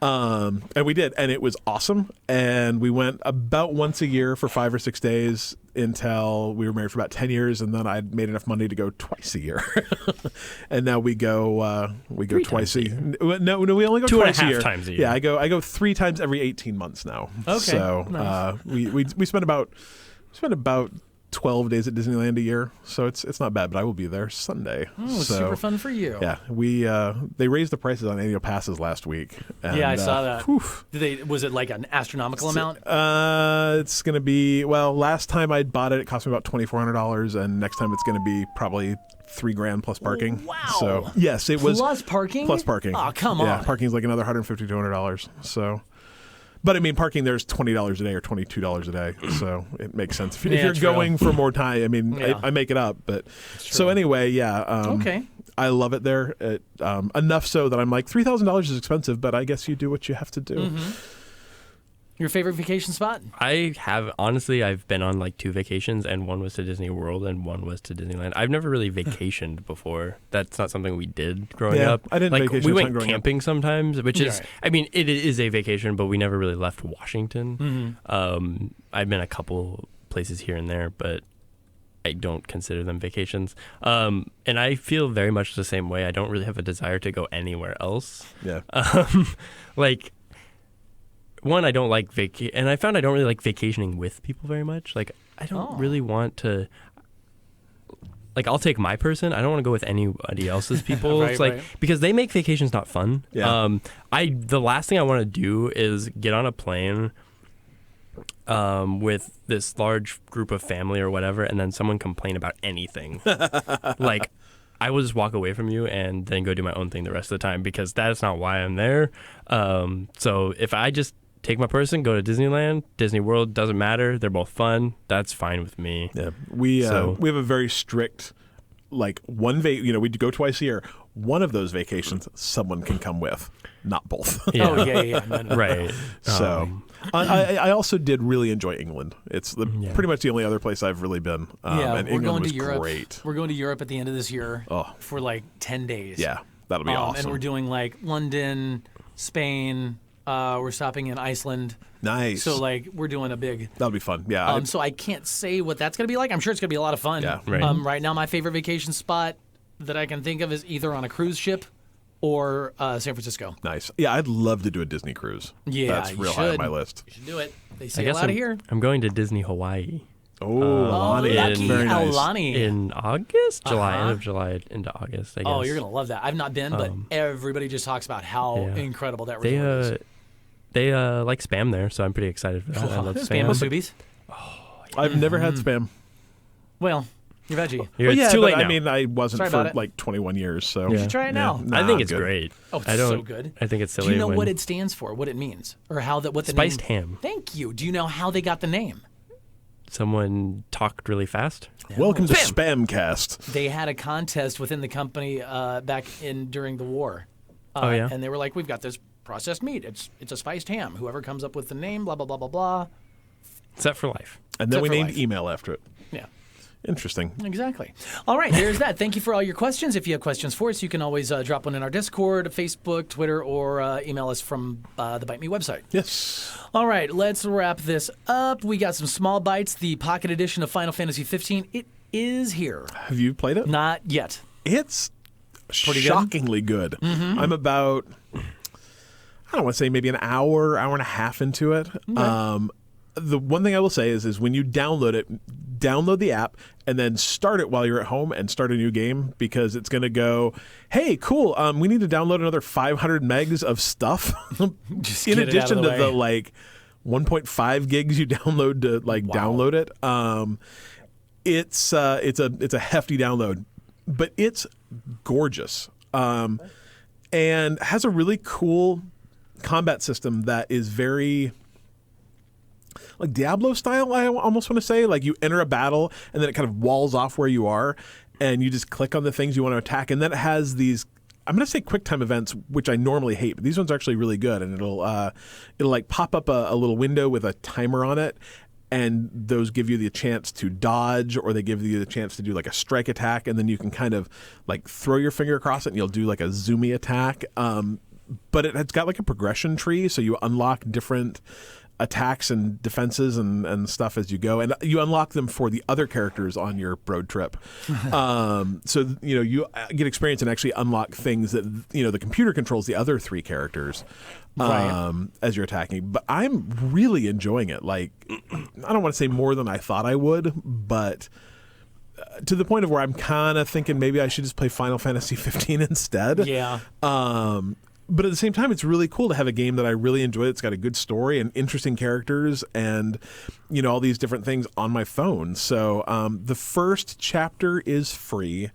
And we did, and it was awesome. And we went about once a year for 5 or 6 days until we were married for about 10 years, and then I'd made enough money to go twice a year. And now we go twice a year. No, we only go twice a year. 2.5 times a year. Yeah, I go 3 times every 18 months now. Okay, So nice. we spend about 12 days at Disneyland a year, so it's not bad. But I will be there Sunday. Oh, so, super fun for you. Yeah, they raised the prices on annual passes last week. And, Yeah, I saw that. whew. Was it like an astronomical amount? It's going to be, last time I bought it cost me about $2,400, and next time it's going to be probably $3,000 plus parking. Wow. So yes, it was Plus parking? plus parking. Oh, come Yeah, on. parking's like another $150 to $200. So. But I mean, parking there's $20 a day or $22 a day, so it makes sense. If Yeah, you're true. going for more time, I mean, Yeah. I make it up. But so anyway, yeah. Okay. I love it there. Enough so that I'm like, $3,000 is expensive, but I guess you do what you have to do. Mm-hmm. Your favorite vacation spot? I've been on like 2 vacations, and one was to Disney World and one was to Disneyland. I've never really vacationed before. That's not something we did growing Yeah, up. I didn't like vacation we a ton went growing up. camping sometimes, which is Right. I mean it is a vacation, but we never really left Washington. Mm-hmm. I've been a couple places here and there, but I don't consider them vacations. And I feel very much the same way. I don't really have a desire to go anywhere else. Yeah. Like, one, I don't like and I found I don't really like vacationing with people very much. Like, I don't really want to. Like, I'll take my person. I don't want to go with anybody else's people. Right, It's like right. because they make vacations not fun. Yeah. The last thing I want to do is get on a plane with this large group of family or whatever, and then someone complain about anything. Like, I will just walk away from you and then go do my own thing the rest of the time, because that is not why I'm there. So if I just take my person, go to Disneyland, Disney World, doesn't matter. They're both fun. That's fine with me. Yeah, we So- have a very strict, like we go twice a year. One of those vacations, someone can come with, not both. Yeah. Oh, yeah. No. Right. So I also did really enjoy England. It's pretty much the only other place I've really been. Yeah, and we're England going was to Europe. great. We're going to Europe at the end of this year Oh. for like 10 days. Yeah, that'll be awesome. And we're doing like London, Spain. We're stopping in Iceland. Nice. So like we're doing a big. That'll be fun. Yeah. So I can't say what that's going to be like. I'm sure it's going to be a lot of fun. Yeah. Right. Right now, my favorite vacation spot that I can think of is either on a cruise ship or San Francisco. Nice. Yeah, I'd love to do a Disney cruise. Yeah, That's you real high on should. my list. You should do it. They I say a guess lot I'm, of here. I'm going to Disney Hawaii Oh, Alani. lucky Very nice. Alani. in August, July, Uh-huh. end of July into August, I guess. Oh, you're gonna love that. I've not been, but everybody just talks about how Yeah. incredible that resort is. They like Spam there, so I'm pretty excited for that. I love Spam Spam. with Subies. I've never had Spam. Well, Your veggie. It's too but late now. I mean, I wasn't Sorry for about it. like 21 years, so You should try it now. Nah, I think it's I'm good. great. Oh, it's I don't, so good. I think it's silly. Do you know when what it stands for? What it means, or what the spiced name? ham. Thank you. Do you know how they got the name? Someone talked really fast. Welcome to Spamcast. They had a contest within the company during the war. Oh, yeah? And they were like, "We've got this processed meat. It's a spiced ham. Whoever comes up with the name, blah blah blah blah blah." Set for life. And then Except we for named life. email after it. Yeah. Interesting. Exactly. All right, there's that. Thank you for all your questions. If you have questions for us, you can always drop one in our Discord, Facebook, Twitter, or email us from the Byte Me website. Yes. All right, let's wrap this up. We got some small bites. The Pocket Edition of Final Fantasy 15. It is here. Have you played it? Not yet. It's Pretty good? shockingly good. I'm about, I don't want to say maybe an hour and a half into it. The one thing I will say is when you download it, download the app and then start it while you're at home and start a new game, because it's going to go, hey, cool, we need to download another 500 megs of stuff Just in get it out addition of to the the way. like 1.5 gigs you download to download it. It's a hefty download, but it's gorgeous, and has a really cool combat system that is very like Diablo style. I almost want to say, like, you enter a battle and then it kind of walls off where you are, and you just click on the things you want to attack, and then it has these, I'm going to say, quick time events, which I normally hate, but these ones are actually really good. And it'll like pop up a little window with a timer on it, and those give you the chance to dodge, or they give you the chance to do like a strike attack, and then you can kind of like throw your finger across it and you'll do like a zoomy attack. But it's got like a progression tree, so you unlock different attacks and defenses and stuff as you go, and you unlock them for the other characters on your road trip. So you get experience and actually unlock things that the computer controls the other three characters as you're attacking. But I'm really enjoying it. Like, I don't want to say more than I thought I would, but to the point of where I'm kind of thinking maybe I should just play Final Fantasy 15 instead. Yeah. But at the same time, it's really cool to have a game that I really enjoy. It's got a good story and interesting characters and, all these different things on my phone. So the first chapter is free.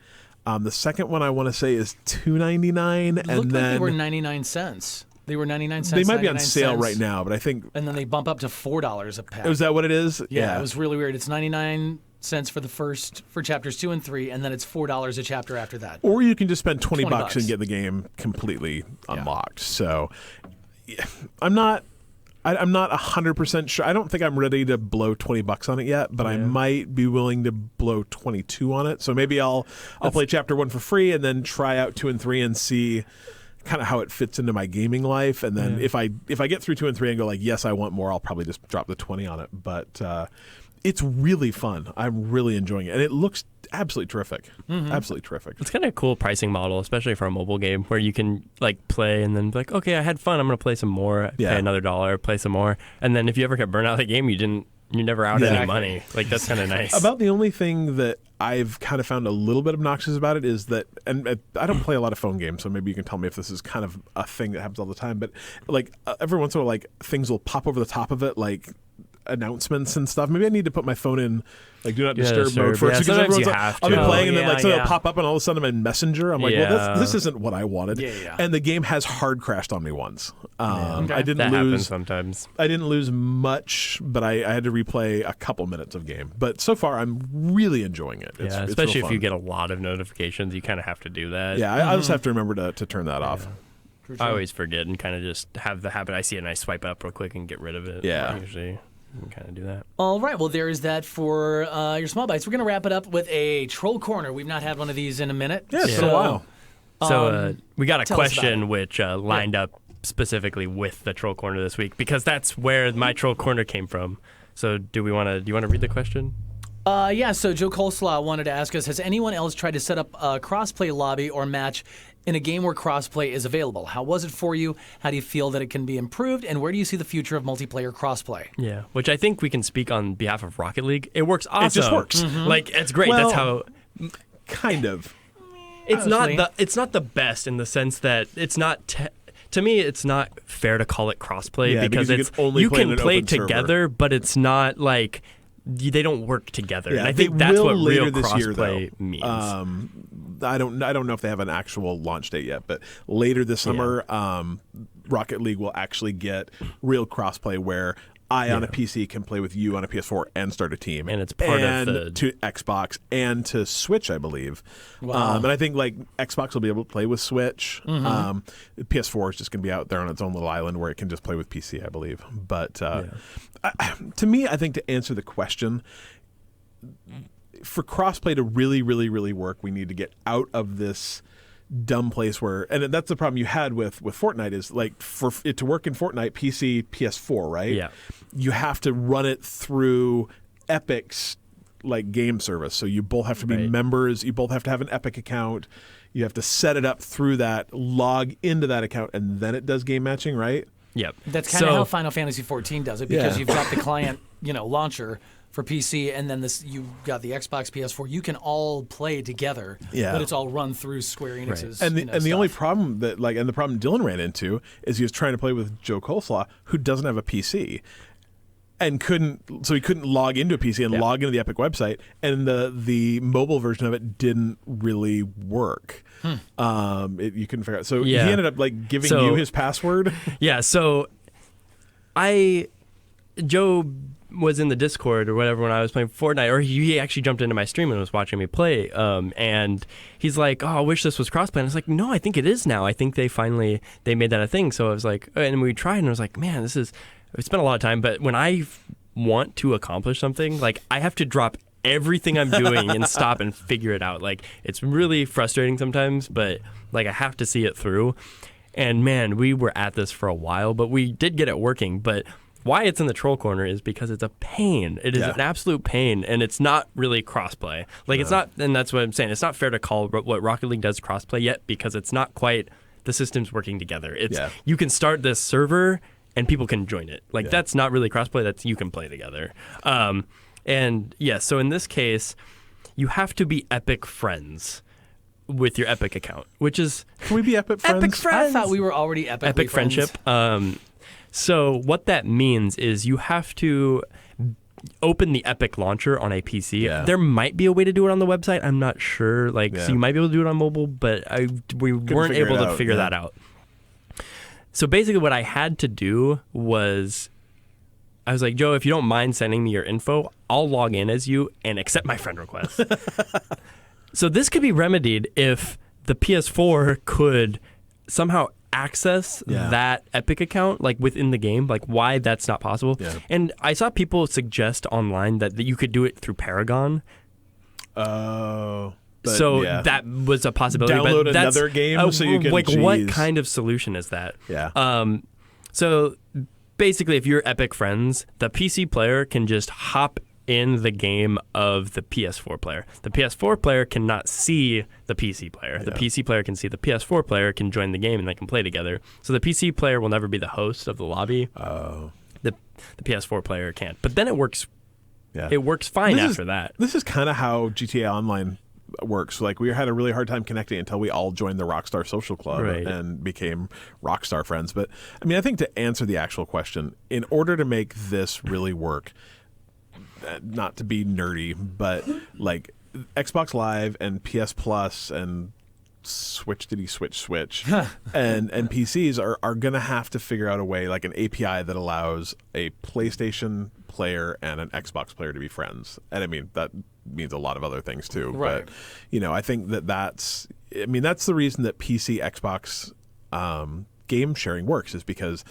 The second one I want to say is $2.99. It And looked then like they were 99 cents. They were 99 cents. they might be on 99 sale cents. right now, but I think. And then they bump up to $4 a pack. Is that what it is? Yeah, it was really weird. It's 99 cents for chapters 2 and 3, and then it's $4 a chapter after that. Or you can just spend 20 $20 bucks and get the game completely unlocked. So yeah, I'm not 100% sure. I don't think I'm ready to blow 20 bucks on it yet, but I might be willing to blow 22 on it. So maybe I'll play chapter 1 for free and then try out 2 and 3 and see kind of how it fits into my gaming life. And then if I get through 2 and 3 and go like, yes, I want more, I'll probably just drop the 20 on it. But it's really fun. I'm really enjoying it. And it looks absolutely terrific. Absolutely terrific. It's kind of a cool pricing model, especially for a mobile game where you can like play and then be like, okay, I had fun, I'm going to play some more, pay another $1, play some more. And then if you ever get burnt out of the game, you're never out any money. Like, that's kind of nice. About the only thing that I've kind of found a little bit obnoxious about it is that, and I don't play a lot of phone games, so maybe you can tell me if this is kind of a thing that happens all the time, but like every once in a while, like things will pop over the top of it, like announcements and stuff. Maybe I need to put my phone in like do not disturb mode first, because sometimes everyone's you like, have I'll be to. playing and then like something yeah. will pop up and all of a sudden I'm in Messenger. I'm like, well, this isn't what I wanted. Yeah. And the game has hard crashed on me once. I didn't that happens lose sometimes. I didn't lose much, but I had to replay a couple minutes of game. But so far, I'm really enjoying it. It's especially real if you fun. get a lot of notifications, you kind of have to do that. Yeah, I'll just have to remember to turn that off. I always forget and kind of just have the habit. I see it and I swipe up real quick and get rid of it. Yeah. Usually you can kind of do that. All right, well, there is that for your small bites. We're going to wrap it up with a troll corner. We've not had one of these in a minute. Yeah, it's been a while. So we got a tell us about question it. which lined up specifically with the troll corner this week, because that's where my troll corner came from. So do you want to read the question? Yeah, so Joe Coleslaw wanted to ask us, has anyone else tried to set up a crossplay lobby or match in a game where crossplay is available? How was it for you? How do you feel that it can be improved? And where do you see the future of multiplayer crossplay? Yeah, which I think we can speak on behalf of Rocket League. It works awesome. It just works. Like, it's great. Well, That's how... Kind of. It's Honestly. it's not the best in the sense that it's not... to me, it's not fair to call it crossplay Yeah, because because you it's can only you play in can an play open server. together, but it's not like they don't work together. Yeah, and I think that's will what later real this year, crossplay though. means. I don't know if they have an actual launch date yet, but later this summer, Rocket League will actually get real crossplay where I on a PC can play with you on a PS4 and start a team, and it's part of the to Xbox and to Switch, I believe. Wow. And I think like Xbox will be able to play with Switch. PS4 is just going to be out there on its own little island where it can just play with PC, I believe. But to me, I think to answer the question, for crossplay to really, really, really work, we need to get out of this dumb place where, and that's the problem you had with Fortnite is like for it to work in Fortnite, PC, PS4, right? Yeah. You have to run it through Epic's like game service. So you both have to be members. You both have to have an Epic account. You have to set it up through that, log into that account, and then it does game matching, right? Yep. That's kind of how Final Fantasy 14 does it because you've got the client, launcher for PC, and then you got the Xbox, PS4. You can all play together, but it's all run through Square Enix's. And the only problem that the problem Dylan ran into is he was trying to play with Joe Coleslaw, who doesn't have a PC, and he couldn't log into a PC and log into the Epic website, and the mobile version of it didn't really work. You couldn't figure out. So he ended up like giving you his password. Yeah. So Joe was in the Discord or whatever when I was playing Fortnite, or he actually jumped into my stream and was watching me play. And he's like, "Oh, I wish this was crossplay." And I was like, "No, I think it is now. I think they made that a thing." So I was like, and we tried, and I was like, "Man, we spent a lot of time." But when I want to accomplish something, like I have to drop everything I'm doing and stop and figure it out. Like it's really frustrating sometimes, but like I have to see it through. And man, we were at this for a while, but we did get it working. But why it's in the troll corner is because it's a pain. It is an absolute pain, and it's not really crossplay. Like it's not, and that's what I'm saying. It's not fair to call what Rocket League does crossplay yet because it's not quite the systems working together. It's you can start this server and people can join it. Like that's not really crossplay. That's you can play together. And so in this case, you have to be Epic friends with your Epic account, which is can we be Epic friends? Epic friends. I thought we were already Epic friends. friendship. So what that means is you have to open the Epic launcher on a PC. Yeah. There might be a way to do it on the website. I'm not sure. So you might be able to do it on mobile, but we weren't able to figure that out. So basically what I had to do was I was like, Joe, if you don't mind sending me your info, I'll log in as you and accept my friend request. So this could be remedied if the PS4 could somehow access that Epic account like within the game, like why that's not possible. And I saw people suggest online that you could do it through Paragon. That was a possibility. Download but that's, another game so you can what kind of solution is that? So basically if you're Epic friends, the PC player can just hop in the game of the PS4 player. The PS4 player cannot see the PC player. The PC player can see the PS4 player, can join the game, and they can play together. So the PC player will never be the host of the lobby. The PS4 player can't. But then it works. It works fine after that. This is kind of how GTA Online works. Like we had a really hard time connecting until we all joined the Rockstar Social Club and became Rockstar friends. But I mean, I think to answer the actual question, in order to make this really work, not to be nerdy, but like Xbox Live and PS Plus and Switch and PCs are going to have to figure out a way, like an API that allows a PlayStation player and an Xbox player to be friends. And I mean, that means a lot of other things too. Right. But, I think that's the reason that PC Xbox game sharing works is because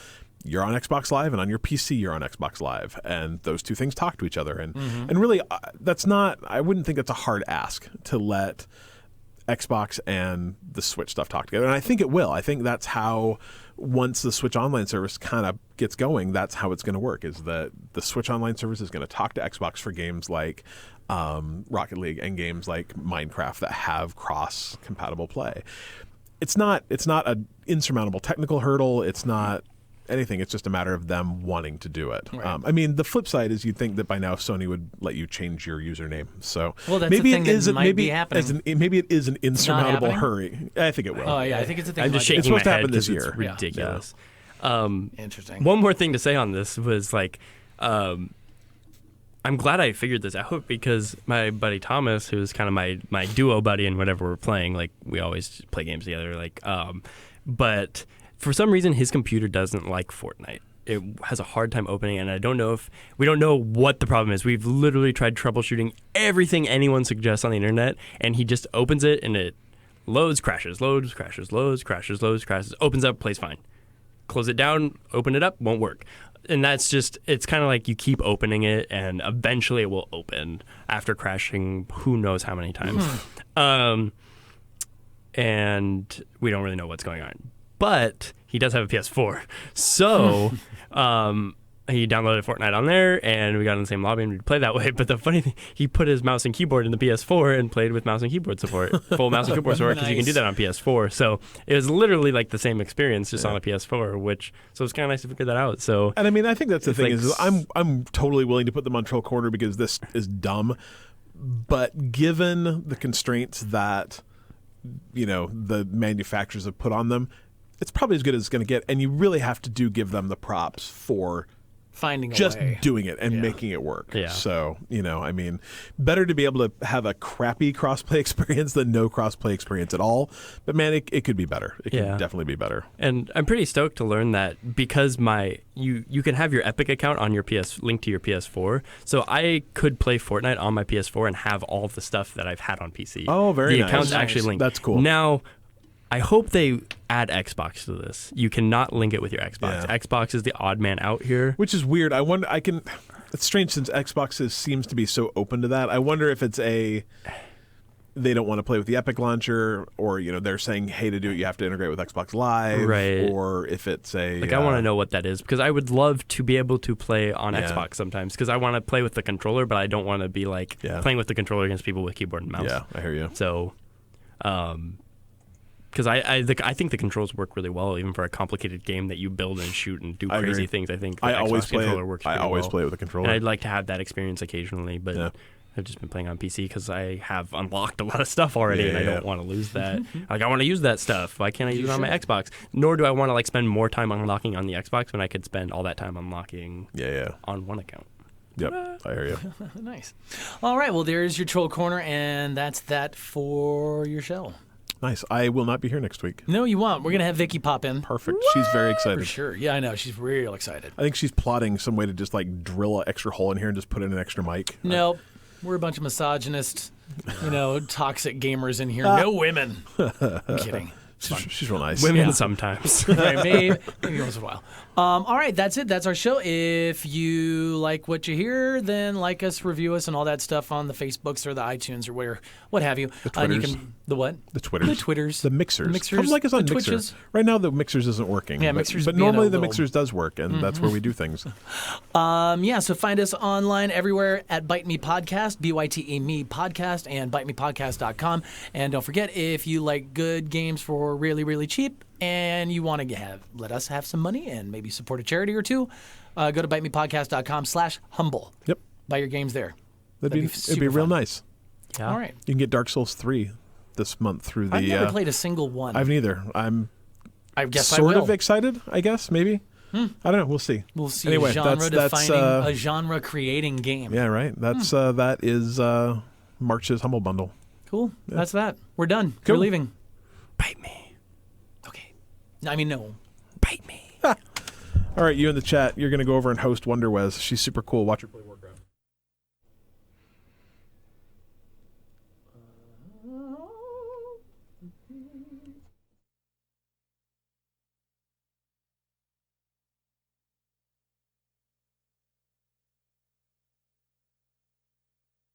you're on Xbox Live, and on your PC you're on Xbox Live, and those two things talk to each other. And really, I wouldn't think that's a hard ask to let Xbox and the Switch stuff talk together. And I think it will. I think that's how, once the Switch Online service kind of gets going, that's how it's going to work, is that the Switch Online service is going to talk to Xbox for games like Rocket League and games like Minecraft that have cross-compatible play. It's not an insurmountable technical hurdle. It's not anything. It's just a matter of them wanting to do it. Right. I mean, the flip side is you'd think that by now Sony would let you change your username. So that's maybe the thing it is. that might be happening. Maybe it is an insurmountable hurry. I think it will. Oh yeah, I think it's a thing. I'm just It's shaking my supposed to head happen this 'cause it's year. ridiculous. Interesting. One more thing to say on this was like, I'm glad I figured this out because my buddy Thomas, who's kind of my duo buddy and whatever we're playing, like we always play games together, like but for some reason his computer doesn't like Fortnite. It has a hard time opening, and we don't know what the problem is. We've literally tried troubleshooting everything anyone suggests on the internet, and he just opens it and it loads, crashes, opens up, plays fine. Close it down, open it up, won't work. And that's just, it's kind of like you keep opening it and eventually it will open after crashing who knows how many times. And we don't really know what's going on. But he does have a PS4. So he downloaded Fortnite on there and we got in the same lobby and we'd play that way. But the funny thing, he put his mouse and keyboard in the PS4 and played with mouse and keyboard support, full mouse and keyboard support, because you can do that on PS4. So it was literally like the same experience just on a PS4, so it's kind of nice to figure that out. So, and I mean, I think that's the thing is I'm totally willing to put them on Troll Corner because this is dumb. But given the constraints that, the manufacturers have put on them, it's probably as good as it's going to get. And you really have to give them the props for finding a just way. doing it and making it work. Yeah. So, I mean, better to be able to have a crappy crossplay experience than no crossplay experience at all. But man, it could be better. It can definitely be better. And I'm pretty stoked to learn that because you can have your Epic account on your linked to your PS4. So I could play Fortnite on my PS4 and have all the stuff that I've had on PC. Oh, very nice. The account's actually linked. That's cool. Now, I hope they add Xbox to this. You cannot link it with your Xbox. Yeah. Xbox is the odd man out here. Which is weird. I wonder, it's strange since Xbox seems to be so open to that. I wonder if it's they don't want to play with the Epic launcher, or, they're saying, hey, to do it, you have to integrate with Xbox Live. Right. Or if it's I want to know what that is, because I would love to be able to play on Xbox sometimes, because I want to play with the controller, but I don't want to be playing with the controller against people with keyboard and mouse. Yeah, I hear you. So, because I think the controls work really well, even for a complicated game that you build and shoot and do crazy things. I think the Xbox controller works really well. I always play it with a controller. And I'd like to have that experience occasionally, but I've just been playing on PC because I have unlocked a lot of stuff already, and I don't want to lose that. I want to use that stuff. Why can't I use it on my Xbox? Nor do I want to spend more time unlocking on the Xbox when I could spend all that time unlocking on one account. Yep, I hear you. Nice. All right, well, there's your Troll Corner, and that's that for your show. Nice. I will not be here next week. No, you won't. We're going to have Vicky pop in. Perfect. She's very excited. For sure. Yeah, I know. She's real excited. I think she's plotting some way to just drill an extra hole in here and just put in an extra mic. Nope. We're a bunch of misogynist, toxic gamers in here. No women. I'm kidding. She's real nice. Women sometimes. Right, maybe once in a while. All right, that's it. That's our show. If you like what you hear, then like us, review us, and all that stuff on the Facebooks or the iTunes or what have you. The Twitters. The what? The Twitters. The Twitters. The Mixers. The Mixers. Come like us on the Mixer. Twitches. Right now, the Mixers isn't working. Yeah, Mixers. But normally the Mixers does work, and that's where we do things. So find us online everywhere at Byte Me Podcast, BYTE Me Podcast, and ByteMePodcast.com. And don't forget, if you like good games for really, really cheap, and you want to let us have some money and maybe support a charity or two, go to ByteMePodcast.com/humble. Yep. Buy your games there. It'd be real nice. Yeah. All right. You can get Dark Souls 3 this month through the... I've never played a single one. I've neither. I guess sort of excited, I guess, maybe. I don't know. We'll see. We'll see. Anyway, a genre-defining, a genre-creating game. Yeah, right. That's that is March's Humble Bundle. Cool. Yeah. That's that. We're done. Cool. We're leaving. Bite me. Okay. I mean, no. Bite me. All right, you in the chat, you're going to go over and host Wonderwez. She's super cool. Watch her play